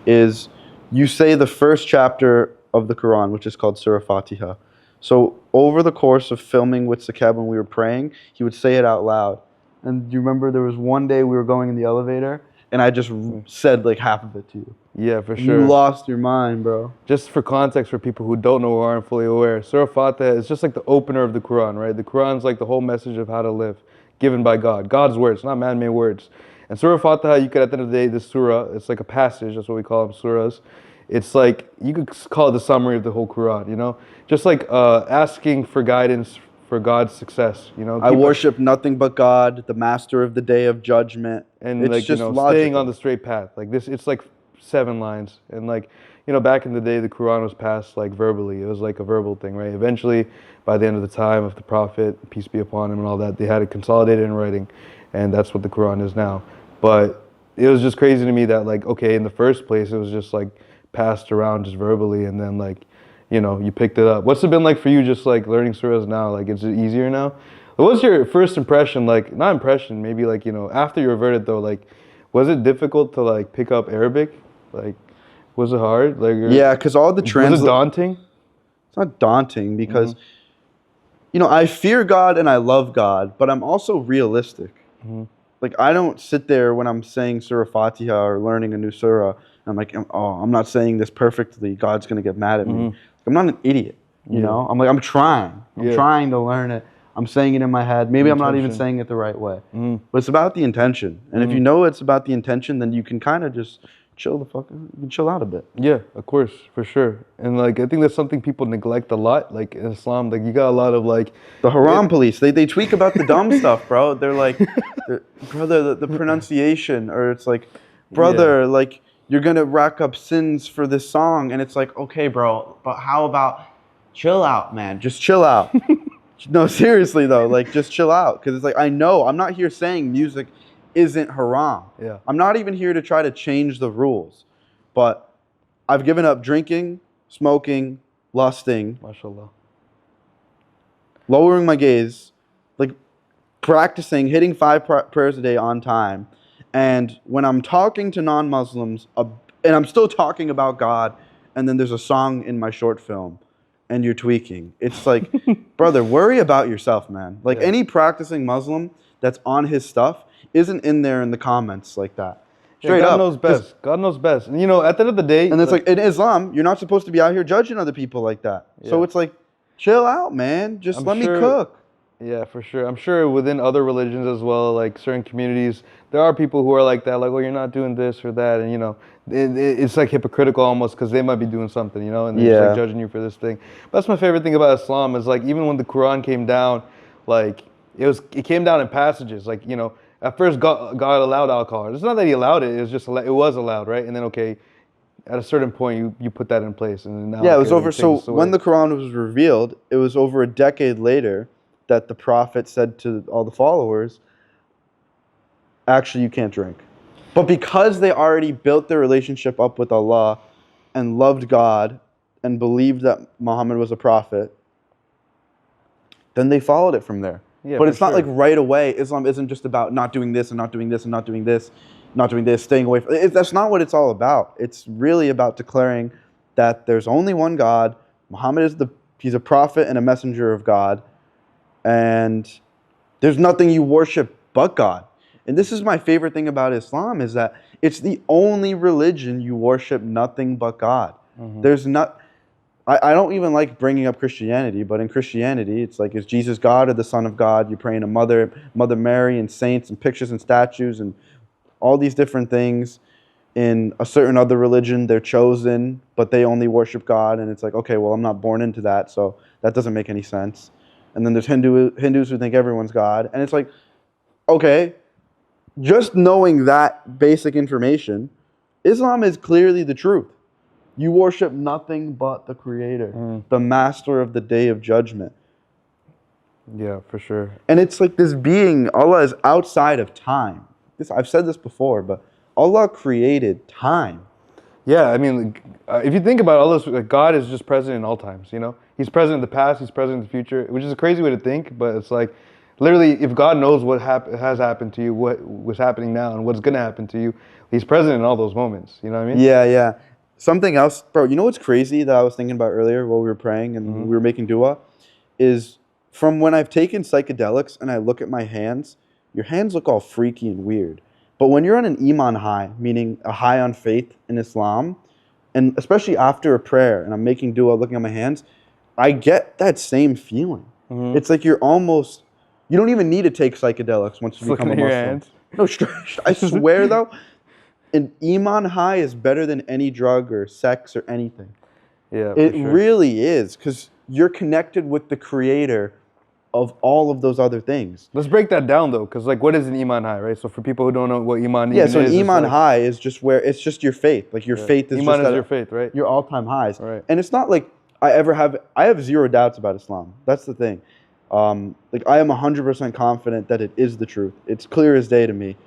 is you say the first chapter of the Quran, which is called Surah Fatiha. So over the course of filming with Sakeb when we were praying, he would say it out loud. And do you remember there was one day we were going in the elevator, and I just said like half of it to you. Yeah, for sure. You lost your mind, bro. Just for context for people who don't know or aren't fully aware, Surah Fatiha is just like the opener of the Quran, right? The Quran's like the whole message of how to live, given by God. God's words, not man-made words. And Surah Fatiha, you could, at the end of the day, this surah, it's like a passage, that's what we call them, surahs. It's like, you could call it the summary of the whole Quran, Just like asking for guidance for God's success, I worship nothing but God, the master of the day of judgment. And it's like, just staying on the straight path. Like this, it's like 7 lines. And like, back in the day, the Quran was passed like verbally. It was like a verbal thing, right? Eventually, by the end of the time of the Prophet, peace be upon him and all that, they had it consolidated in writing. And that's what the Quran is now. But it was just crazy to me that like, okay, in the first place, it was just like passed around just verbally, and then like, you picked it up. What's it been like for you just like learning surahs now? Like, is it easier now? What was your first impression? Like, not impression, maybe like, after you reverted though, like, was it difficult to like pick up Arabic? Like, was it hard? Like, yeah, because all the was it daunting? It's not daunting because, I fear God and I love God, but I'm also realistic. Like, I don't sit there when I'm saying Surah Fatiha or learning a new surah, and I'm like, I'm not saying this perfectly. God's going to get mad at me. I'm not an idiot, you know? I'm like, I'm trying. I'm trying to learn it. I'm saying it in my head. Maybe I'm not even saying it the right way. But it's about the intention. And if you know it's about the intention, then you can kind of just chill out a bit. Yeah, of course, for sure. And like, I think that's something people neglect a lot. Like in Islam, like you got a lot of like the haram police. They tweak about the dumb stuff, bro. They're like, brother, the pronunciation, or it's like, brother, like you're gonna rack up sins for this song, and it's like, okay, bro, but how about chill out, man? Just chill out. No, seriously though, like just chill out, because it's like I'm not here saying music isn't haram. Yeah. I'm not even here to try to change the rules, but I've given up drinking, smoking, lusting, mashallah, lowering my gaze, like practicing hitting 5 prayers a day on time. And when I'm talking to non-Muslims, and I'm still talking about God, and then there's a song in my short film, and you're tweaking, it's like, brother, worry about yourself, man. Like any practicing Muslim that's on his stuff isn't in there in the comments like that. Straight God up. knows best. God knows best. And at the end of the day, and it's like in Islam, you're not supposed to be out here judging other people like that. Yeah. So it's like, chill out, man. Just let me cook. Yeah, for sure. I'm sure within other religions as well, like certain communities, there are people who are like that, like, oh, you're not doing this or that, and it's like hypocritical almost because they might be doing something, and they're just like judging you for this thing. But that's my favorite thing about Islam is like even when the Quran came down, like it came down in passages, like at first God allowed alcohol. It's not that He allowed it; it was allowed, right? And then at a certain point you put that in place, and now it was over. So when the Quran was revealed, it was over a decade later that the Prophet said to all the followers, actually, you can't drink. But because they already built their relationship up with Allah and loved God and believed that Muhammad was a prophet, then they followed it from there. Yeah, but it's not like right away. Islam isn't just about not doing this and not doing this and not doing this, not doing this, staying away from it. That's not what it's all about. It's really about declaring that there's only one God. Muhammad he's a prophet and a messenger of God. And there's nothing you worship but God. And this is my favorite thing about Islam, is that it's the only religion you worship nothing but God. There's not I don't even like bringing up Christianity, but in Christianity, it's like, is Jesus God or the Son of God? You're praying to Mother Mary and saints and pictures and statues and all these different things. In a certain other religion, they're chosen, but they only worship God. And it's like, okay, well, I'm not born into that, so that doesn't make any sense. And then there's Hindus who think everyone's God. And it's like, okay, just knowing that basic information, Islam is clearly the truth. You worship nothing but the Creator, the Master of the Day of Judgment. Yeah, for sure. And it's like this being, Allah is outside of time. I've said this before, but Allah created time. Yeah, I mean, if you think about all this, like, God is just present in all times, you know? He's present in the past, He's present in the future, which is a crazy way to think, but it's like, literally, if God knows what has happened to you, what was happening now, and what's going to happen to you, He's present in all those moments, you know what I mean? Yeah. Something else, bro, you know what's crazy that I was thinking about earlier while we were praying and we were making dua? Is from when I've taken psychedelics and I look at my hands, your hands look all freaky and weird. But when you're on an iman high, meaning a high on faith in Islam, and especially after a prayer and I'm making dua looking at my hands, I get that same feeling. It's like you don't even need to take psychedelics once you become a Muslim. Hands. No, I swear though, an iman high is better than any drug or sex or anything. Yeah, it really is, because you're connected with the Creator of all of those other things. Let's break that down though, because like, what is an iman high, right? So for people who don't know what iman is, so an is, iman high is just where it's just your faith. Like your faith is iman just is your faith, right? Your all-time highs. Right. And it's not like I have zero doubts about Islam. That's the thing. Like I am 100% confident that it is the truth. It's clear as day to me.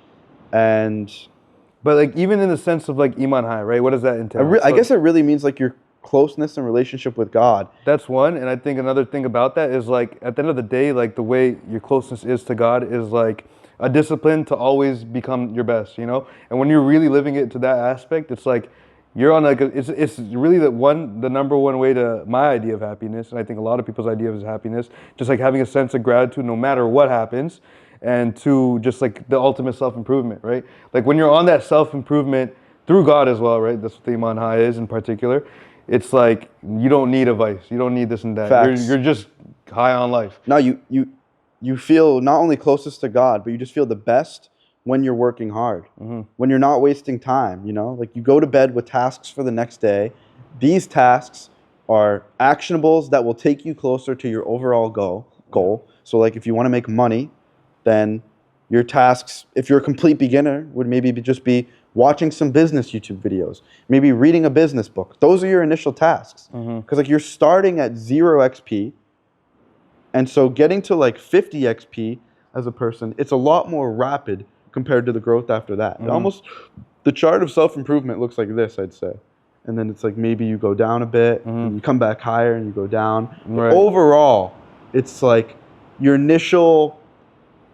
But like, even in the sense of like iman high, right? What does that entail? I guess it really means like your closeness and relationship with God. That's one, and I think another thing about that is like, at the end of the day, like the way your closeness is to God is like a discipline to always become your best, you know? And when you're really living it to that aspect, it's like you're on like it's really the number one way to my idea of happiness, and I think a lot of people's idea of happiness, just like having a sense of gratitude no matter what happens, and to just like the ultimate self-improvement, right? Like when you're on that self-improvement through God as well, right? That's what the Iman High is in particular. It's like you don't need a vice, you don't need this and that. Facts. You're just high on life. No, you feel not only closest to God, but you just feel the best when you're working hard, when you're not wasting time, you know? Like you go to bed with tasks for the next day. These tasks are actionables that will take you closer to your overall goal. So like if you want to make money, then your tasks, if you're a complete beginner, would maybe just be watching some business YouTube videos, maybe reading a business book. Those are your initial tasks. Because like you're starting at 0 XP, and so getting to like 50 XP as a person, it's a lot more rapid compared to the growth after that. The chart of self-improvement looks like this, I'd say. And then it's like maybe you go down a bit, and you come back higher and you go down. Right. But overall, it's like your initial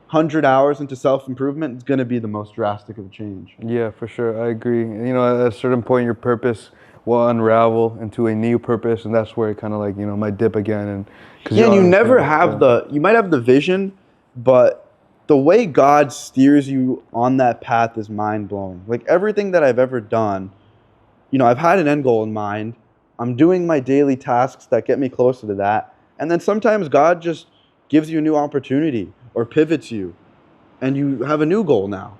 100 hours into self-improvement is going to be the most drastic of change. Yeah, for sure. I agree. You know, at a certain point, your purpose will unravel into a new purpose, and that's where it kind of like, you know, might dip again. And yeah, and you never have you might have the vision, but the way God steers you on that path is mind-blowing. Like everything that I've ever done, you know, I've had an end goal in mind. I'm doing my daily tasks that get me closer to that. And then sometimes God just gives you a new opportunity or pivots you, and you have a new goal now,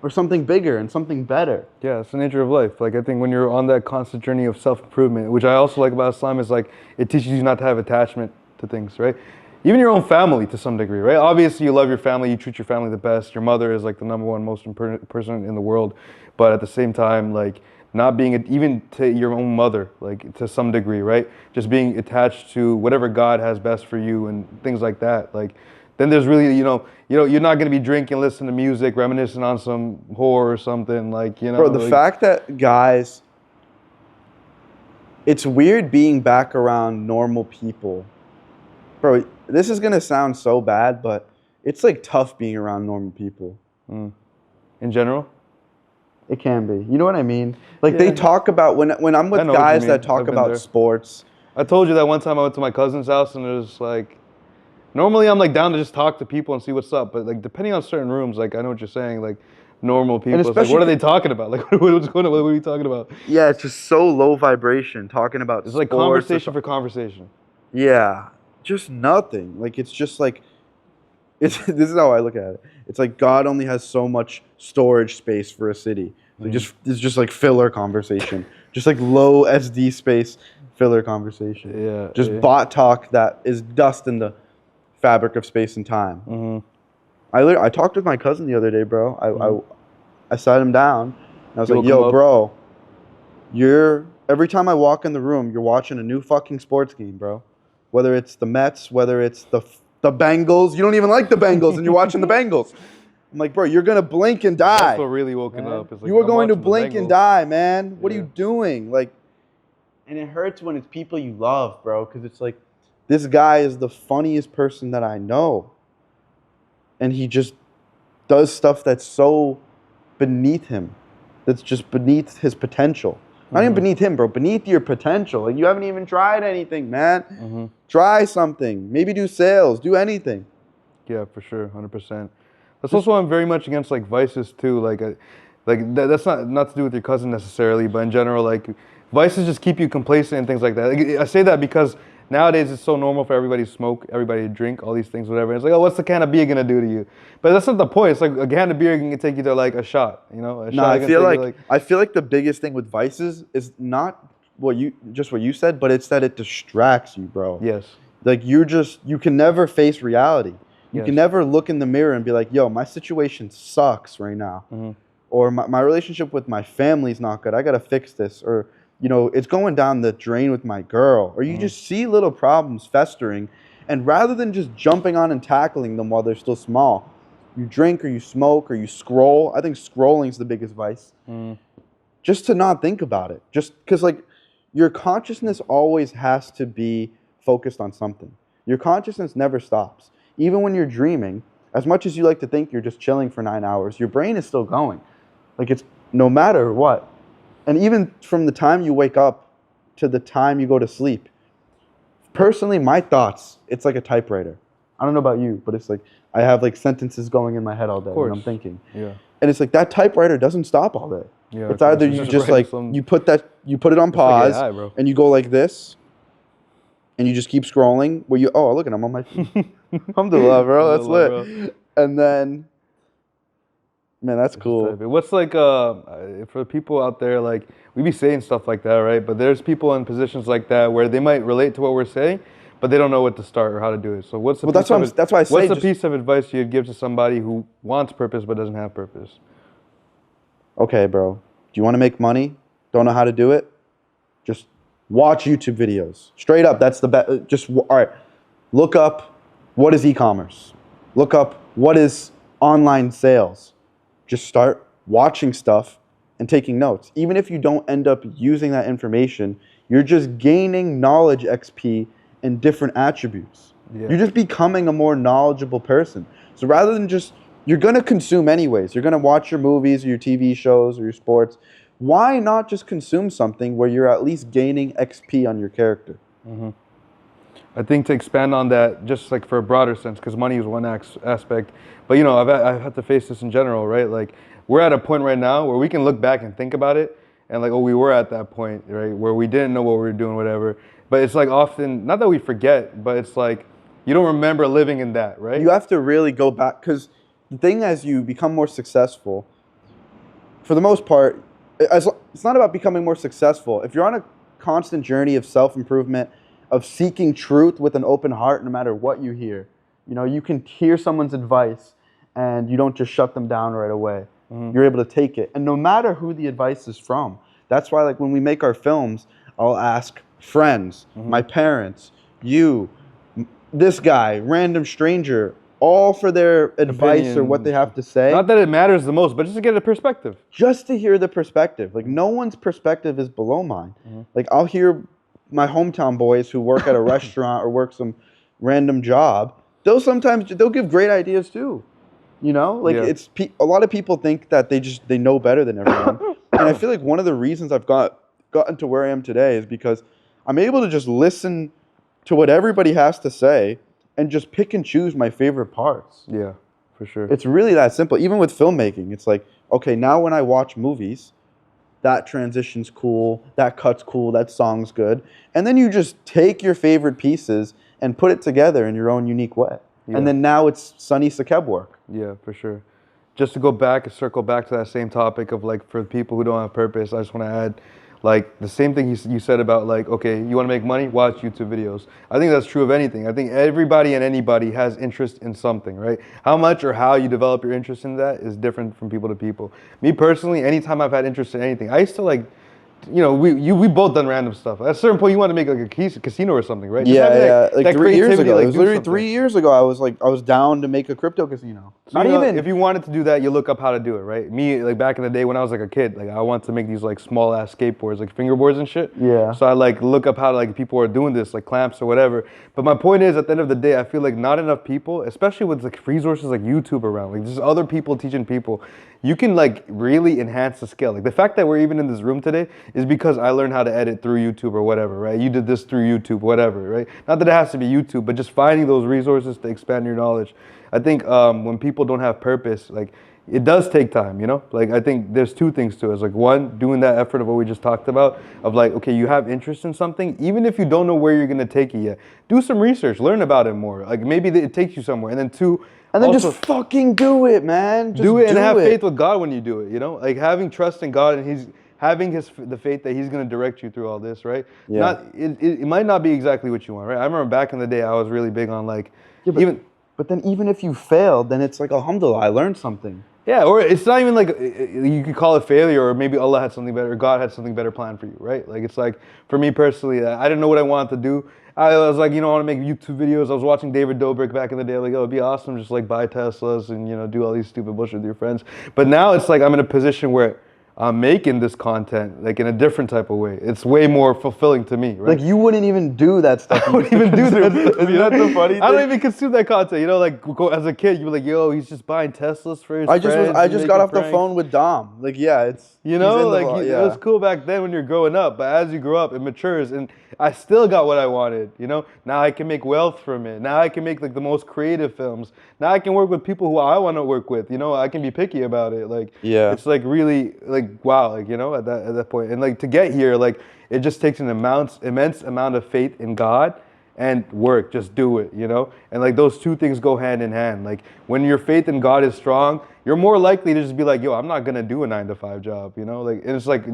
or something bigger and something better. Yeah, it's the nature of life. Like I think when you're on that constant journey of self-improvement, which I also like about Islam, is like it teaches you not to have attachment to things, right? Even your own family to some degree, right? Obviously you love your family, you treat your family the best. Your mother is like the number one most important person in the world, but at the same time, like not being even to your own mother, like to some degree, right? Just being attached to whatever God has best for you and things like that. Like then there's really, you know, you're not going to be drinking, listening to music, reminiscing on some whore or something, like, you know. Bro, the fact that guys, it's weird being back around normal people. Bro, this is going to sound so bad, but it's like tough being around normal people. In general? It can be. You know what I mean? Like they talk about, when I'm with guys that talk about sports. I told you that one time I went to my cousin's house and it was like, normally I'm like down to just talk to people and see what's up, but like depending on certain rooms, like I know what you're saying, like normal people. It's like, what are they talking about? Like, what's going on? What are we talking about? Yeah, it's just so low vibration talking about. It's like conversation for conversation. Yeah, just nothing. Like it's just like, this is how I look at it. It's like God only has so much storage space for a city. So it's just like filler conversation, just like low SD space filler conversation. Yeah, just bot talk that is dust in the fabric of space and time. I talked with my cousin the other day, bro. I sat him down and I was like, yo, bro, every time I walk in the room, you're watching a new fucking sports game, bro. Whether it's the Mets, whether it's the Bengals. You don't even like the Bengals and you're watching the Bengals. I'm like, bro, you're going to blink and die. That's what really woken up. It's like, you are going to blink and die, man. What are you doing? Like, and it hurts when it's people you love, bro, because it's like, this guy is the funniest person that I know. And he just does stuff that's so beneath him. That's just beneath his potential. Not even beneath him, bro. Beneath your potential. Like, you haven't even tried anything, man. Try something. Maybe do sales. Do anything. Yeah, for sure. 100%. That's also why I'm very much against, like, vices, too. That's not to do with your cousin necessarily, but in general, like, vices just keep you complacent and things like that. Like, I say that because nowadays it's so normal for everybody to smoke, everybody to drink, all these things, whatever. And it's like, oh, what's the can of beer gonna do to you? But that's not the point. It's like a can of beer can take you to like a shot, you know? I feel like the biggest thing with vices is not what you said, but it's that it distracts you, bro. Yes. Like you can never face reality. You can never look in the mirror and be like, yo, my situation sucks right now. Or my relationship with my family's not good. I gotta fix this. Or, you know, it's going down the drain with my girl. Or you just see little problems festering. And rather than just jumping on and tackling them while they're still small, you drink or you smoke or you scroll. I think scrolling's the biggest vice. Just to not think about it. Just because, like, your consciousness always has to be focused on something. Your consciousness never stops. Even when you're dreaming, as much as you like to think you're just chilling for 9 hours, your brain is still going. Like, it's no matter what. And even from the time you wake up to the time you go to sleep, personally, my thoughts, it's like a typewriter. I don't know about you, but it's like I have like sentences going in my head all day when I'm thinking. Yeah. And it's like that typewriter doesn't stop all day. Yeah, it's either you just like you put it on pause like AI, and you go like this and you just keep scrolling where look, I'm on my feet. Alhamdulillah, bro. That's lit. Bro. And then man, that's cool. What's like for people out there, like we be saying stuff like that, right? But there's people in positions like that where they might relate to what we're saying, but they don't know what to start or how to do it. So what's that's why I say what's the piece of advice you'd give to somebody who wants purpose but doesn't have purpose? Okay, bro. Do you want to make money? Don't know how to do it? Just watch YouTube videos. Straight up, that's the best. All right. Look up what is e-commerce. Look up what is online sales. Just start watching stuff and taking notes. Even if you don't end up using that information, you're just gaining knowledge XP in different attributes. Yeah. You're just becoming a more knowledgeable person. So rather than you're going to consume anyways. You're going to watch your movies or your TV shows or your sports. Why not just consume something where you're at least gaining XP on your character? I think to expand on that, just like for a broader sense, because money is one aspect, but you know, I've had to face this in general, right? Like we're at a point right now where we can look back and think about it, and like, oh, we were at that point, right, where we didn't know what we were doing, whatever. But it's like often, not that we forget, but it's like you don't remember living in that, right? You have to really go back, because the thing as you become more successful, for the most part, it's not about becoming more successful. If you're on a constant journey of self-improvement, of seeking truth with an open heart, no matter what you hear. You know, you can hear someone's advice and you don't just shut them down right away. You're able to take it. And no matter who the advice is from, that's why like when we make our films, I'll ask friends, my parents, you, this guy, random stranger, all for their advice or what they have to say. Not that it matters the most, but just to get a perspective. Just to hear the perspective. Like no one's perspective is below mine. Like I'll hear my hometown boys who work at a restaurant or work some random job, they'll give great ideas too. You know, like a lot of people think that they know better than everyone. And I feel like one of the reasons I've gotten to where I am today is because I'm able to just listen to what everybody has to say and just pick and choose my favorite parts. Yeah, for sure. It's really that simple. Even with filmmaking, it's like okay, now when I watch movies, that transition's cool, that cut's cool, that song's good. And then you just take your favorite pieces and put it together in your own unique way. Yeah. And then now it's Sonny Sakeb work. Yeah, for sure. Just to go back and circle back to that same topic of like for people who don't have purpose, I just want to add like the same thing you said about like, okay, you want to make money, watch YouTube videos. I think that's true of anything. I think everybody and anybody has interest in something, right? How much or how you develop your interest in that is different from people to people. Me personally, anytime I've had interest in anything, I used to like, you know, we both done random stuff. At a certain point, you want to make like a casino or something, right? Yeah, yeah. Like 3 years ago. Like, it was literally 3 years ago. I was down to make a crypto casino. So, not even if you wanted to do that, you look up how to do it, right? Me, like back in the day when I was like a kid, like I wanted to make these like small ass skateboards, like fingerboards and shit. Yeah. So I like look up how like people are doing this, like clamps or whatever. But my point is, at the end of the day, I feel like not enough people, especially with like resources like YouTube around, like there's other people teaching people. You can like really enhance the skill. Like the fact that we're even in this room today is because I learned how to edit through YouTube or whatever, right? You did this through YouTube, whatever, right? Not that it has to be YouTube, but just finding those resources to expand your knowledge. I think when people don't have purpose, like it does take time, you know? Like I think there's two things to it. It's like one, doing that effort of what we just talked about, of like, okay, you have interest in something, even if you don't know where you're gonna take it yet, do some research, learn about it more. Like maybe it takes you somewhere. And then two, and then also, just fucking do it, man. Just do it and have faith with God when you do it, you know? Like having trust in God and He's having the faith that He's gonna direct you through all this, right? Yeah. It might not be exactly what you want, right? I remember back in the day I was really big on like, but then even if you failed, then it's like, alhamdulillah, I learned something. Yeah, or it's not even like, you could call it failure, or maybe Allah had something better, or God had something better planned for you, right? Like it's like, for me personally, I didn't know what I wanted to do. I was like, you know, I want to make YouTube videos. I was watching David Dobrik back in the day. Like, oh, it'd be awesome, just like buy Teslas and, you know, do all these stupid bullshit with your friends. But now it's like I'm in a position where I'm making this content like in a different type of way. It's way more fulfilling to me, right? Like you wouldn't even do that stuff. I wouldn't even do that. Isn't that the funny thing? I don't even consume that content. You know, like as a kid, you were like, yo, he's just buying Teslas for his friends. I just got off the phone with Dom. Like, yeah, it's, you know, like it was cool back then when you're growing up, but as you grow up, it matures, and I still got what I wanted. You know, now I can make wealth from it. Now I can make like the most creative films. Now I can work with people who I want to work with. You know, I can be picky about it. Like, yeah, it's like really like wow, like you know, at that point, and like to get here, like it just takes an immense amount of faith in God and work. Just do it, you know, and like those two things go hand in hand. Like when your faith in God is strong, you're more likely to just be like, yo, I'm not gonna do a 9-to-5 job, you know, like, and it's like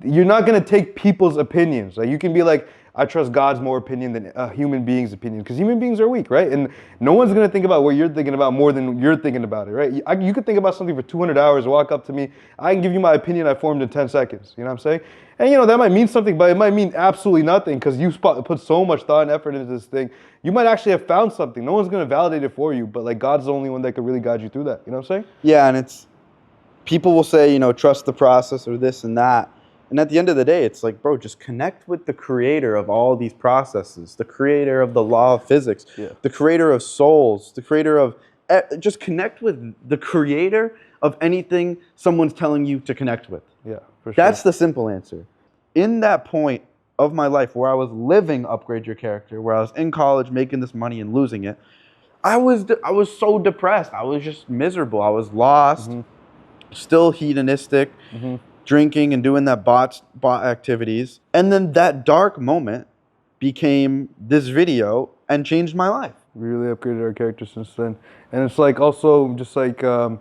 you're not gonna take people's opinions. Like you can be like, I trust God's more opinion than a human being's opinion, because human beings are weak, right? And no one's gonna think about what you're thinking about more than you're thinking about it, right? You could think about something for 200 hours, walk up to me, I can give you my opinion I formed in 10 seconds, you know what I'm saying? And you know, that might mean something, but it might mean absolutely nothing, because you put so much thought and effort into this thing. You might actually have found something. No one's gonna validate it for you, but like God's the only one that could really guide you through that, you know what I'm saying? Yeah, and it's, people will say, you know, trust the process or this and that. And at the end of the day, it's like, bro, just connect with the creator of all these processes, the creator of the law of physics, the creator of souls, the creator of, just connect with the creator of anything someone's telling you to connect with. Yeah, for sure. That's the simple answer. In that point of my life where I was living Upgrade Your Character, where I was in college making this money and losing it, I was so depressed. I was just miserable. I was lost, still hedonistic, drinking and doing that bot activities. And then that dark moment became this video and changed my life. We really upgraded our character since then. And it's like also just like, I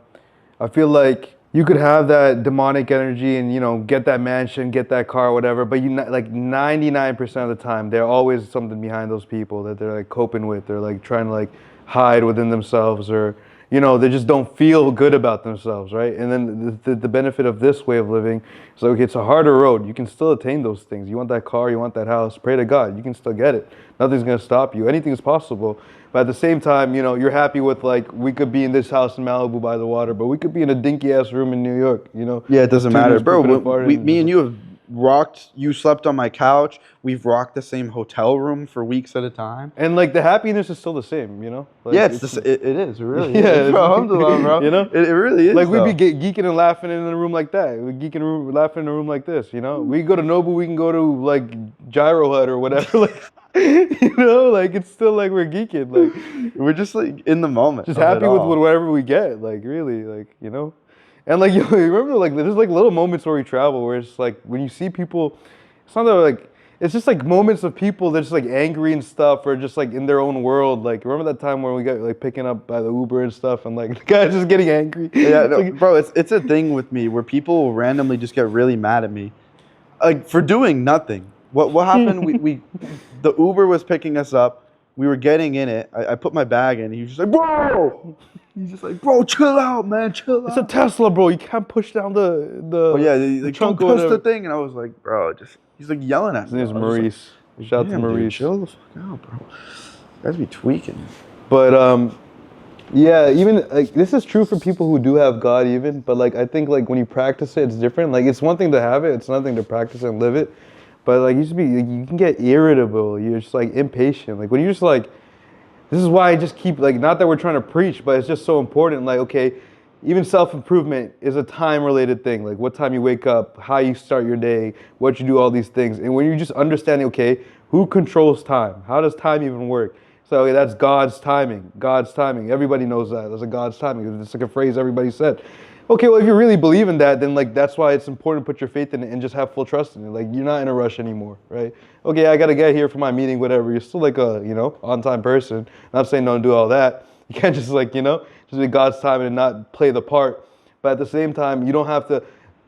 feel like you could have that demonic energy and, you know, get that mansion, get that car, whatever, but you like 99% of the time, there's always something behind those people that they're like coping with. They're like trying to like hide within themselves, or you know, they just don't feel good about themselves, right? And then the benefit of this way of living is like, okay, it's a harder road. You can still attain those things. You want that car, you want that house, pray to God. You can still get it. Nothing's going to stop you. Anything is possible. But at the same time, you know, you're happy with like, we could be in this house in Malibu by the water, but we could be in a dinky ass room in New York, you know? Yeah, it doesn't matter. Bro, me and you have rocked, you slept on my couch. We've rocked the same hotel room for weeks at a time. And like the happiness is still the same, you know? Like, yeah, it is, it really yeah, is. Bro, you know? It really is. Like we'd be geeking and laughing in a room like that. We'd geeking and laughing in a room like this, you know? We go to Nobu, we can go to like Gyro Hut or whatever, like, you know? Like it's still like we're geeking, like we're just like in the moment. Just happy with whatever we get, like really, like, you know? And like, you remember, like, there's like little moments where we travel where it's like when you see people, it's not that like, it's just like moments of people that's like angry and stuff, or just like in their own world. Like, remember that time where we got like picking up by the Uber and stuff, and like the guy's just getting angry. Yeah, no, like, bro, it's a thing with me where people randomly just get really mad at me, like for doing nothing. What happened? we the Uber was picking us up. We were getting in it. I put my bag in. He was just like, bro. He's just like, bro, chill out, man, chill it's a out. Tesla, bro. You can't push down the. Oh yeah, the trunk don't or touch the whatever. thing. And I was like, bro, just he's like yelling at His me. name's I was just Maurice. Shout out to damn, dude, Maurice. chill the fuck out, bro. You guys be tweaking. But yeah, even like this is true for people who do have God, even. But like I think like when you practice it, it's different. Like it's one thing to have it, it's nothing to practice and live it. But like you can get irritable. You're just like impatient. Like when you're just like, this is why I just keep like, not that we're trying to preach, but it's just so important. Like okay, even self-improvement is a time-related thing. Like what time you wake up, how you start your day, what you do, all these things. And when you're just understanding, okay, who controls time? How does time even work? So okay, that's God's timing. God's timing. Everybody knows that. That's a God's timing. It's like a phrase everybody said. Okay, well, if you really believe in that, then like that's why it's important to put your faith in it and just have full trust in it. Like you're not in a rush anymore, right? Okay, I gotta get here for my meeting, whatever. You're still like a on-time person. Not saying don't do all that. You can't just like just be God's timing and not play the part. But at the same time, you don't have to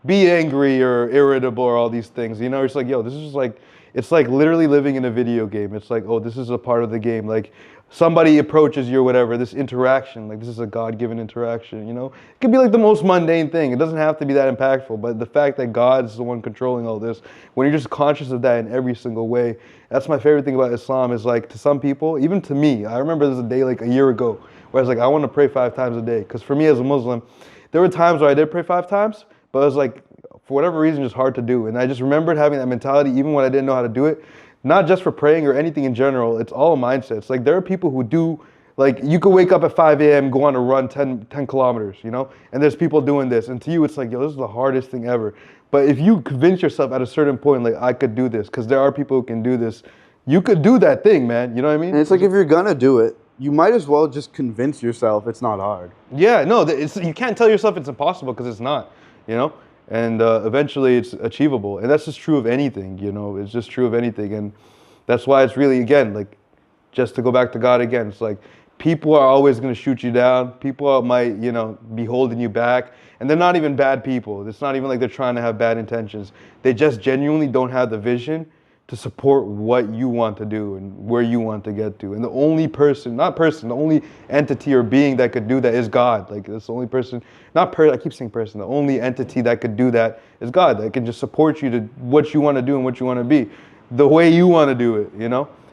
be angry or irritable or all these things. It's like this is just like. It's like literally living in a video game. It's like, oh, this is a part of the game. Like somebody approaches you or whatever, this interaction, like this is a God-given interaction, It could be like the most mundane thing. It doesn't have to be that impactful, but the fact that God's the one controlling all this, when you're just conscious of that in every single way, that's my favorite thing about Islam is like to some people, even to me, I remember there's a day like a year ago where I was like, I want to pray 5 times a day. Because for me as a Muslim, there were times where I did pray 5 times, but it was like, for whatever reason, just hard to do. And I just remembered having that mentality even when I didn't know how to do it. Not just for praying or anything in general, it's all mindsets. Like there are people who do, like you could wake up at 5 a.m., go on a run 10 kilometers, and there's people doing this. And to you, it's like, yo, this is the hardest thing ever. But if you convince yourself at a certain point, like I could do this, because there are people who can do this, you could do that thing, man. You know what I mean? And it's like if you're gonna do it, you might as well just convince yourself it's not hard. Yeah, no, you can't tell yourself it's impossible because it's not, And eventually it's achievable. And that's just true of anything, It's just true of anything. And that's why it's really, again, like, just to go back to God again, it's like people are always going to shoot you down. People might, be holding you back. And they're not even bad people. It's not even like they're trying to have bad intentions. They just genuinely don't have the vision to support what you want to do and where you want to get to. And the only person, the only entity or being that could do that is God. Like that's the only person, I keep saying person, the only entity that could do that is God, that can just support you to what you want to do and what you want to be, the way you want to do it,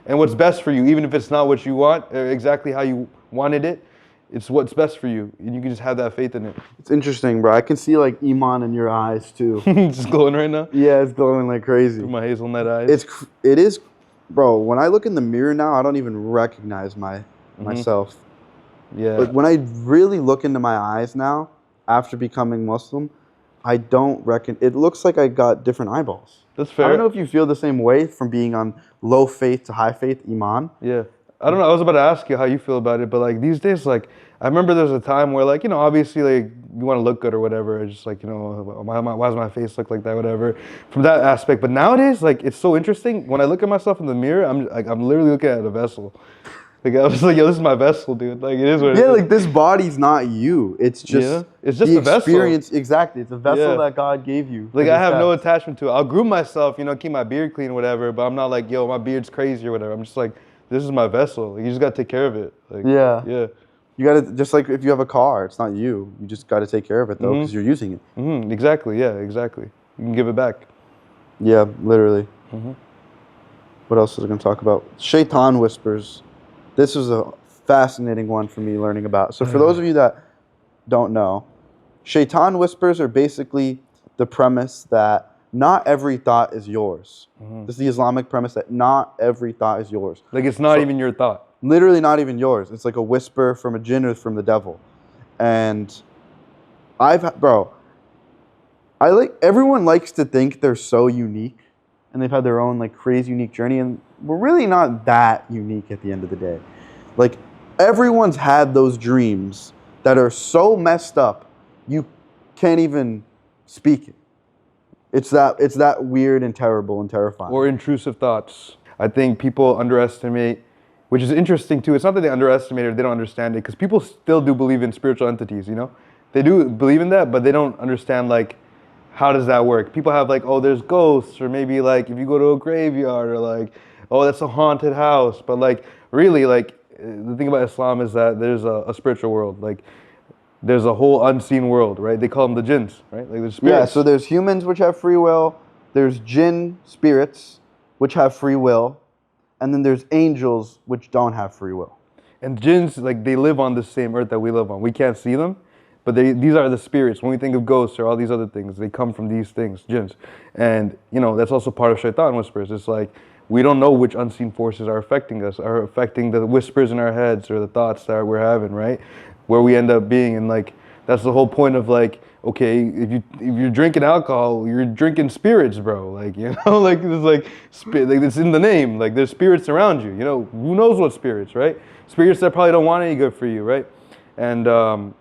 and what's best for you, even if it's not what you want, or exactly how you wanted it, it's what's best for you, and you can just have that faith in it. It's interesting, bro. I can see like Iman in your eyes too. Just glowing right now? Yeah, it's glowing like crazy. Through my hazelnut eyes. It is, bro. When I look in the mirror now, I don't even recognize myself. Yeah. Like when I really look into my eyes now, after becoming Muslim, I don't reckon. It looks like I got different eyeballs. That's fair. I don't know if you feel the same way from being on low faith to high faith, Iman. Yeah. I don't know. I was about to ask you how you feel about it, but like these days, like I remember there was a time where like, obviously like you want to look good or whatever. It's just like, why does my face look like that, whatever, from that aspect. But nowadays, like it's so interesting. When I look at myself in the mirror, I'm literally looking at a vessel. Like I was like, yo, this is my vessel, dude. Like it is what it is. Yeah, like this body's not you. It's just it's just the a vessel. Experience. Exactly. It's a vessel that God gave you. Like I have no attachment to it. I'll groom myself, keep my beard clean or whatever, but I'm not like, yo, my beard's crazy or whatever. I'm just like, this is my vessel. Like, you just gotta take care of it. Like, yeah. You gotta, just like if you have a car, it's not you. You just gotta take care of it though, because you're using it. Exactly. Yeah. Exactly. You can give it back. Yeah. Literally. What else was I gonna talk about? Shaitan whispers. This was a fascinating one for me learning about. So for those of you that don't know, Shaitan whispers are basically the premise that not every thought is yours. This is the Islamic premise that not every thought is yours. Like it's not even your thought. Literally not even yours. It's like a whisper from a jinn or from the devil. And everyone likes to think they're so unique and they've had their own like crazy unique journey, and we're really not that unique at the end of the day. Like everyone's had those dreams that are so messed up, you can't even speak it. It's that weird and terrible and terrifying. Or intrusive thoughts. I think people underestimate, which is interesting too. It's not that they underestimate it or they don't understand it, because people still do believe in spiritual entities, you know? They do believe in that, but they don't understand, like, how does that work? People have, like, oh, there's ghosts, or maybe, like, if you go to a graveyard, or, like, oh, that's a haunted house. But, like, really, like, the thing about Islam is that there's a spiritual world. Like, there's a whole unseen world, right? They call them the jinns, right? Like, there's spirits. Yeah, so there's humans which have free will, there's jinn spirits which have free will, and then there's angels which don't have free will. And jinns, like, they live on the same earth that we live on. We can't see them, but these are the spirits. When we think of ghosts or all these other things, they come from these things, jinns. And, you know, that's also part of shaitan whispers. It's like, we don't know which unseen forces are affecting us, are affecting the whispers in our heads or the thoughts that we're having, right? Where we end up being. And, like, that's the whole point of, like, okay, if you're drinking alcohol, you're drinking spirits, bro. Like, you know, like, it's like it's in the name. Like, there's spirits around you. You know, who knows what spirits, right? Spirits that probably don't want any good for you, right? And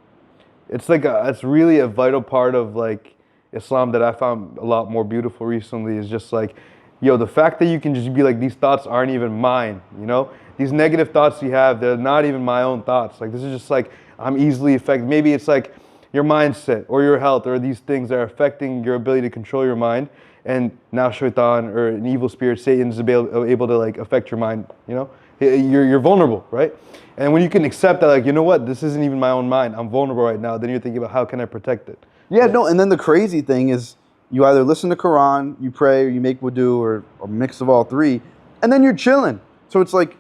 it's like it's really a vital part of, like, Islam that I found a lot more beautiful recently. Is just like, yo, the fact that you can just be like, these thoughts aren't even mine. You know, these negative thoughts you have, they're not even my own thoughts. Like, this is just like, I'm easily affected. Maybe it's like your mindset or your health or these things that are affecting your ability to control your mind. And now shaitan or an evil spirit, Satan, is able to, like, affect your mind. You know, you're vulnerable, right? And when you can accept that, like, you know what, this isn't even my own mind, I'm vulnerable right now, then you're thinking about, how can I protect it? Yeah, no, and then the crazy thing is, you either listen to Quran, you pray, or you make wudu, or a mix of all three, and then you're chilling. So it's like,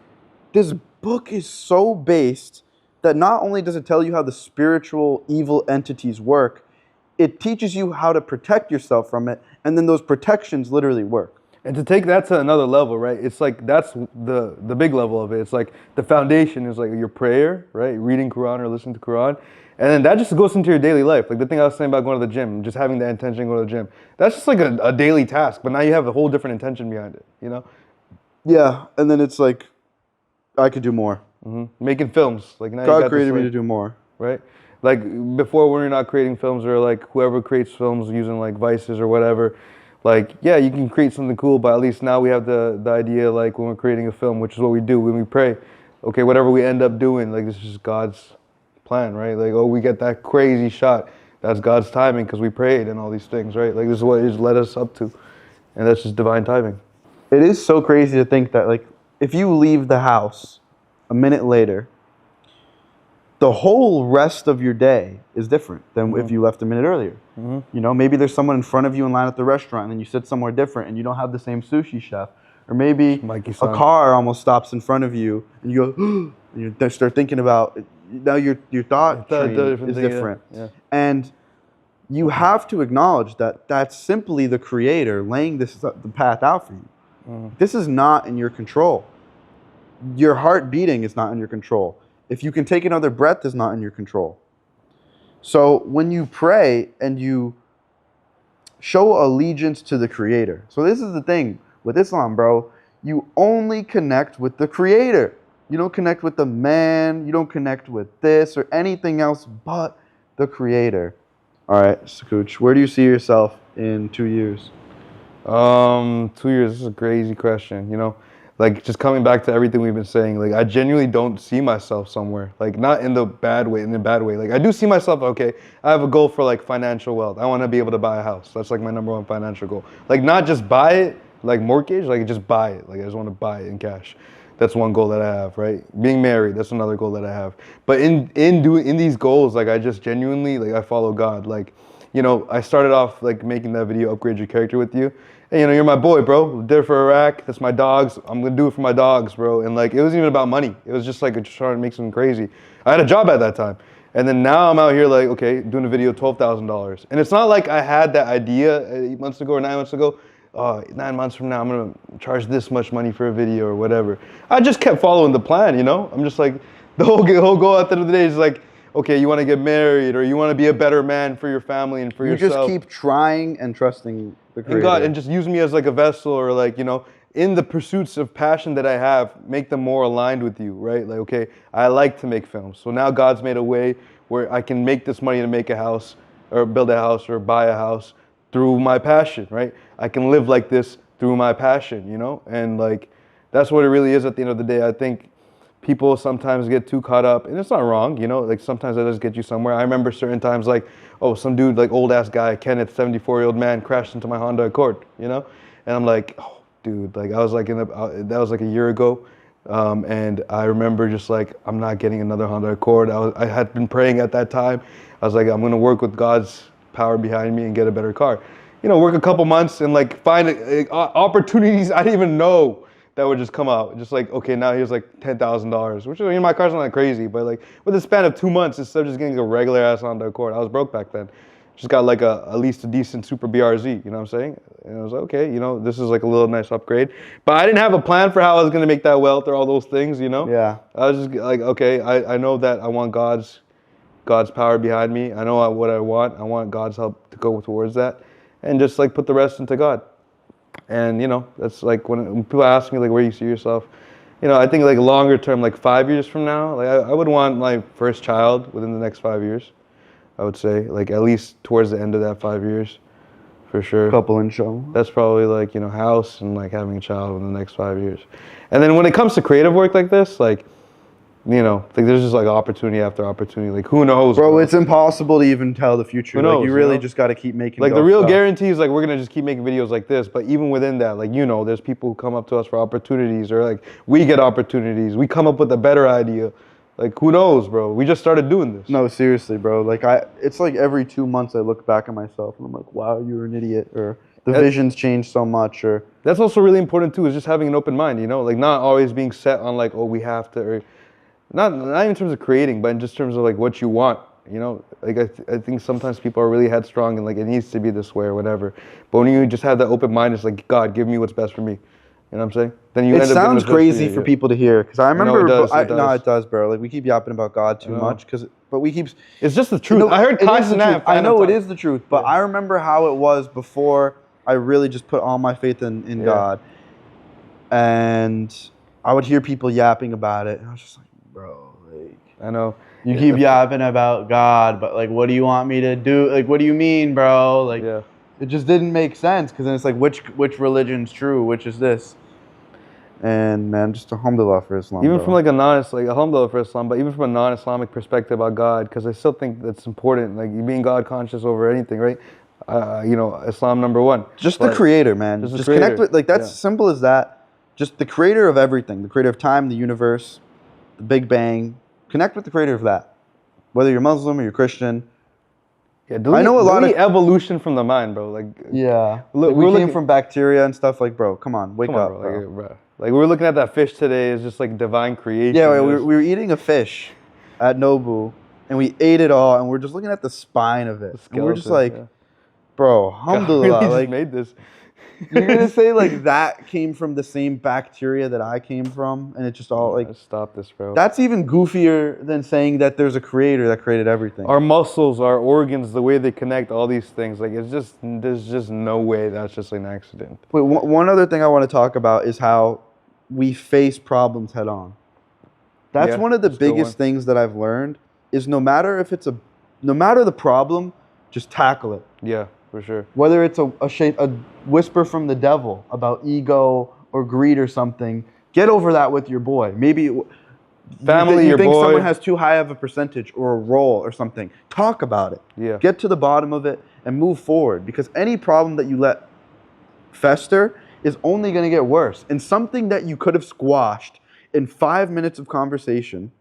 this book is so based that not only does it tell you how the spiritual evil entities work, it teaches you how to protect yourself from it, and then those protections literally work. And to take that to another level, right? It's like, that's the big level of it. It's like the foundation is like your prayer, right? Reading Quran or listening to Quran. And then that just goes into your daily life. Like the thing I was saying about going to the gym, just having the intention to go to the gym. That's just like a daily task, but now you have a whole different intention behind it, you know? Yeah, and then it's like, I could do more. Making films. Like, now God you created me to do more. Right? Like, before, when you're not creating films, or like whoever creates films using like Vices or whatever, like, yeah, you can create something cool, but at least now we have the idea, like, when we're creating a film, which is what we do when we pray. Okay, whatever we end up doing, like, this is God's plan, right? Like, oh, we get that crazy shot. That's God's timing because we prayed and all these things, right? Like, this is what He's led us up to. And that's just divine timing. It is so crazy to think that, like, if you leave the house a minute later, the whole rest of your day is different than if you left a minute earlier. You know, maybe there's someone in front of you in line at the restaurant, and then you sit somewhere different, and you don't have the same sushi chef. Or maybe a car almost stops in front of you, and you go, and you start thinking about, now your thought train is different. Yeah. And you have to acknowledge that that's simply the Creator laying the path out for you. This is not in your control. Your heart beating is not in your control. If you can take another breath, is not in your control. So when you pray and you show allegiance to the Creator. So this is the thing with Islam, bro. You only connect with the Creator. You don't connect with the man. You don't connect with this or anything else but the Creator. All right, Scooch, where do you see yourself in 2 years? 2 years, this is a crazy question, you know? Like, just coming back to everything we've been saying, like, I genuinely don't see myself somewhere. Like, not in the bad way, Like, I do see myself, okay, I have a goal for, like, financial wealth. I want to be able to buy a house. That's, like, my number one financial goal. Like, not just buy it, like, mortgage, like, just buy it. Like, I just want to buy it in cash. That's one goal that I have, right? Being married, that's another goal that I have. But in these goals, like, I just genuinely, like, I follow God. Like, you know, I started off, like, making that video, Upgrade Your Character, with you. Hey, you know, you're my boy, bro. Did it for Iraq. That's my dogs. I'm going to do it for my dogs, bro. And, like, it wasn't even about money. It was just, like, just trying to make something crazy. I had a job at that time. And then now I'm out here, like, okay, doing a video, $12,000. And it's not like I had that idea 8 months ago or 9 months ago. 9 months from now, I'm going to charge this much money for a video or whatever. I just kept following the plan, you know? I'm just like, the whole goal at the end of the day is like, okay, you want to get married or you want to be a better man for your family and for yourself. You just keep trying and trusting the Creator. And God, and just use me as like a vessel or like, you know, in the pursuits of passion that I have, make them more aligned with you, right? Like, okay, I like to make films. So now God's made a way where I can make this money to make a house or build a house or buy a house through my passion, right? I can live like this through my passion, you know? And like, that's what it really is at the end of the day. I think people sometimes get too caught up, and it's not wrong, you know, like sometimes that does get you somewhere. I remember certain times like, oh, some dude, like old ass guy, Kenneth, 74-year-old man, crashed into my Honda Accord, you know? And I'm like, oh, dude, like I was like that was like a year ago. And I remember just like, I'm not getting another Honda Accord. I had been praying at that time. I was like, I'm gonna work with God's power behind me and get a better car. You know, work a couple months and like find opportunities I didn't even know that would just come out. Just like, okay, now here's like $10,000, which, you know, my car's not that crazy, but like with the span of 2 months, instead of just getting a regular ass Honda Accord, I was broke back then. Just got like at least a decent Super BRZ, you know what I'm saying? And I was like, okay, you know, this is like a little nice upgrade. But I didn't have a plan for how I was gonna make that wealth or all those things, you know? Yeah. I was just like, okay, I know that I want God's power behind me. I know what I want. I want God's help to go towards that. And just like put the rest into God. And you know, that's like when people ask me like where you see yourself, you know, I think like longer term, like 5 years from now, like I would want my first child within the next 5 years. I would say like at least towards the end of that 5 years, for sure. Couple inshallah. That's probably like, you know, house and like having a child in the next 5 years. And then when it comes to creative work like this, like, you know, like there's just like opportunity after opportunity. Like who knows? Bro, it's impossible to even tell the future. Who knows, like you really you know? just got to keep making. Like the real stuff. guarantee is like we're gonna just keep making videos like this. But even within that, like, you know, there's people who come up to us for opportunities, or like we get opportunities. We come up with a better idea. Like who knows, bro? We just started doing this. No, seriously, bro. Like it's like every 2 months I look back at myself and I'm like, wow, you were an idiot, or the vision's changed so much, or. That's also really important too, is just having an open mind. You know, like not always being set on like, oh, we have to, or not even in terms of creating, but in just terms of like what you want. You know, like I think sometimes people are really headstrong and like it needs to be this way or whatever. But when you just have that open mind, it's like, God, give me what's best for me. You know what I'm saying? Then you It end up sounds getting crazy for people to hear, because I remember. it does. No, it does, bro. Like we keep yapping about God too much, but we keep. It's just the truth. No, I heard it Kai is the Cenat, truth. I know it Phantom is the truth, but I remember how it was before I really just put all my faith in God, and I would hear people yapping about it, and I was just like, bro, like. I know. You keep yapping about God, but like, what do you want me to do? Like, what do you mean, bro? Like, it just didn't make sense, because then it's like, which religion's true? Which is this? And man, just alhamdulillah for Islam. Even bro. from like alhamdulillah for Islam, but even from a non-Islamic perspective about God, because I still think that's important, like being God conscious over anything, right? You know, Islam #1. Just the creator, man. Just connect with, like, that's simple as that. Just the creator of everything, the creator of time, the universe, the Big Bang. Connect with the creator of that. Whether you're Muslim or you're Christian. Yeah, I know a lot of evolution from the mind, bro. Like, look, we came from bacteria and stuff. Like, bro, come on, wake up, bro. Like we were looking at that fish today. It's just like divine creation. Yeah, we were eating a fish at Nobu, and we ate it all, and we're just looking at the spine of it. And we're just like, bro, alhamdulillah, God really like just made this. You're gonna say like that came from the same bacteria that I came from, and it just all like. Stop this, bro. That's even goofier than saying that there's a creator that created everything. Our muscles, our organs, the way they connect, all these things, like there's just no way that's just an accident. Wait, one other thing I want to talk about is how we face problems head on. That's one of the biggest things that I've learned is no matter the problem, just tackle it. Yeah. For sure. Whether it's a whisper from the devil about ego or greed or something, get over that with your boy. Maybe family, you think boy. someone has too high of a percentage or a role or something. Talk about it. Yeah. Get to the bottom of it and move forward, because any problem that you let fester is only going to get worse. And something that you could have squashed in 5 minutes of conversation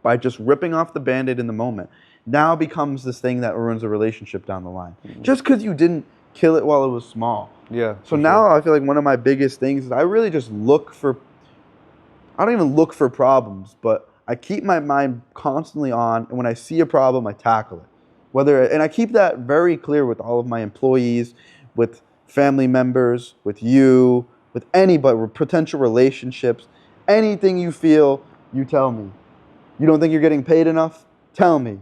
by just ripping off the Band-Aid in the moment now becomes this thing that ruins a relationship down the line. Just because you didn't kill it while it was small. Yeah. So now I feel like one of my biggest things is I really just I don't even look for problems, but I keep my mind constantly on, and when I see a problem, I tackle it. And I keep that very clear with all of my employees, with family members, with you, with anybody, with potential relationships. Anything you feel, you tell me. You don't think you're getting paid enough? Tell me.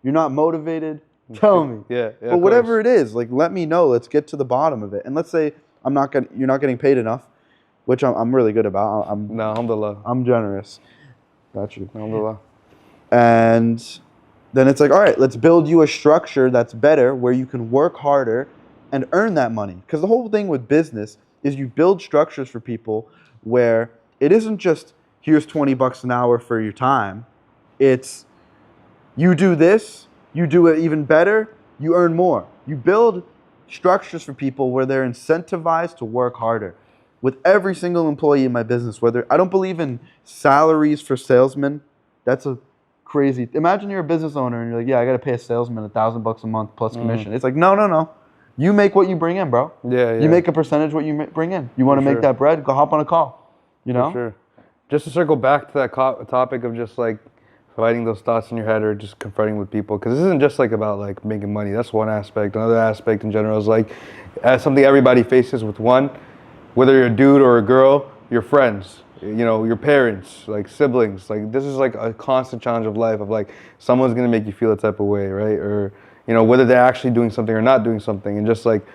You're not motivated? Tell me. Yeah. But whatever it is, like, let me know. Let's get to the bottom of it. And let's say you're not getting paid enough, which I'm really good about. No, alhamdulillah. I'm generous. Got you. Alhamdulillah. And then it's like, all right, let's build you a structure that's better where you can work harder and earn that money. Because the whole thing with business is you build structures for people where it isn't just here's 20 bucks an hour for your time. It's you do this, you do it even better, you earn more. You build structures for people where they're incentivized to work harder. With every single employee in my business, whether I don't believe in salaries for salesmen, that's a crazy. Imagine you're a business owner and you're like, yeah, I got to pay a salesman $1,000 a month plus commission. It's like, no. You make what you bring in, bro. Yeah. You make a percentage what you bring in. You want to make that bread? Go hop on a call. You know? For sure. Just to circle back to that topic of just like fighting those thoughts in your head or just confronting with people, because this isn't just like about like making money. That's one aspect. Another aspect in general is like something everybody faces with one, whether you're a dude or a girl, your friends, you know, your parents, like siblings. Like this is like a constant challenge of life of like someone's gonna make you feel a type of way, right? Or you know, whether they're actually doing something or not doing something, and just like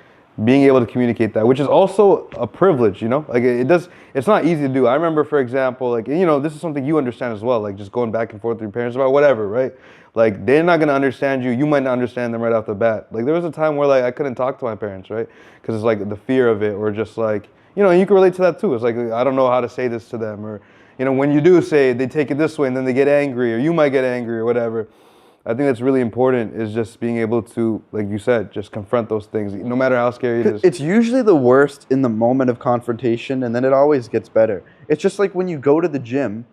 being able to communicate that, which is also a privilege, you know? Like it's not easy to do. I remember, for example, like, you know, this is something you understand as well, like just going back and forth with your parents about whatever, right? Like they're not gonna understand you. You might not understand them right off the bat. Like there was a time where like I couldn't talk to my parents, right? Because it's like the fear of it, or just like, you know, you can relate to that too. It's like, I don't know how to say this to them, or, you know, when you do say it, they take it this way and then they get angry, or you might get angry or whatever. I think that's really important, is just being able to, like you said, just confront those things, no matter how scary it is. It's usually the worst in the moment of confrontation, and then it always gets better. It's just like when you go to the gym.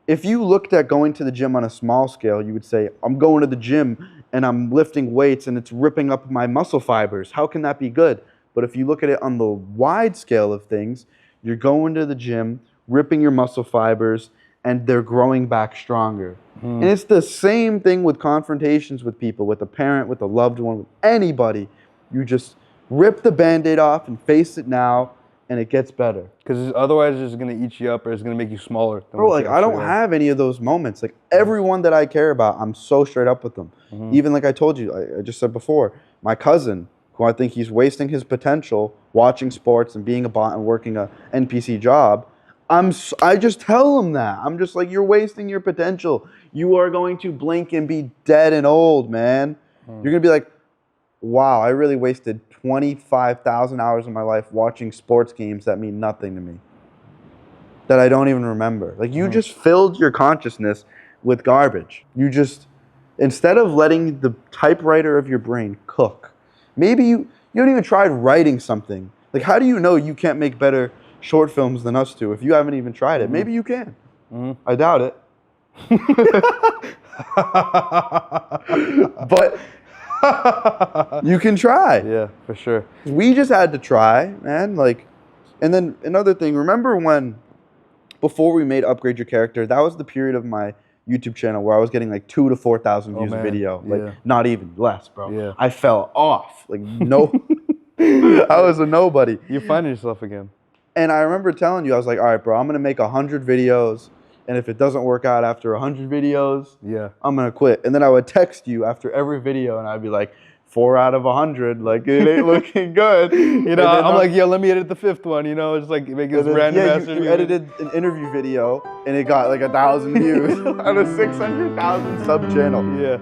If you looked at going to the gym on a small scale, you would say, I'm going to the gym and I'm lifting weights and it's ripping up my muscle fibers. How can that be good? But if you look at it on the wide scale of things, you're going to the gym, ripping your muscle fibers, and they're growing back stronger. And it's the same thing with confrontations with people, with a parent, with a loved one, with anybody. You just rip the Band-Aid off and face it now, and it gets better. Because otherwise it's just going to eat you up, or it's going to make you smaller. Bro, like, I don't have any of those moments. Like, everyone that I care about, I'm so straight up with them. Even like I told you, I just said before, my cousin, who I think he's wasting his potential watching sports and being a bot and working a NPC job, I just tell him that. I'm just like, you're wasting your potential. You are going to blink and be dead and old, man. You're going to be like, wow, I really wasted 25,000 hours of my life watching sports games that mean nothing to me, that I don't even remember. Like, you just filled your consciousness with garbage. You just, instead of letting the typewriter of your brain cook, maybe you haven't even tried writing something. Like, how do you know you can't make better short films than us two if you haven't even tried it? Maybe you can. I doubt it. But you can try. Yeah, for sure. We just had to try, man. Like, and then another thing, remember when, before we made Upgrade Your Character, that was the period of my YouTube channel where I was getting like 2,000 to 4,000 views a video. Like, not even less, bro. Yeah. I fell off. Like, no. I was a nobody. You find yourself again. And I remember telling you, I was like, all right, bro, I'm going to make 100 videos. And if it doesn't work out after 100 videos, I'm going to quit. And then I would text you after every video, and I'd be like, 4 out of 100, like, it ain't looking good. You know, I'm like, yo, let me edit the 5th one, you know, it's like make this random ass you edited an interview video, and it got like 1,000 views on a 600,000 sub channel. Yeah.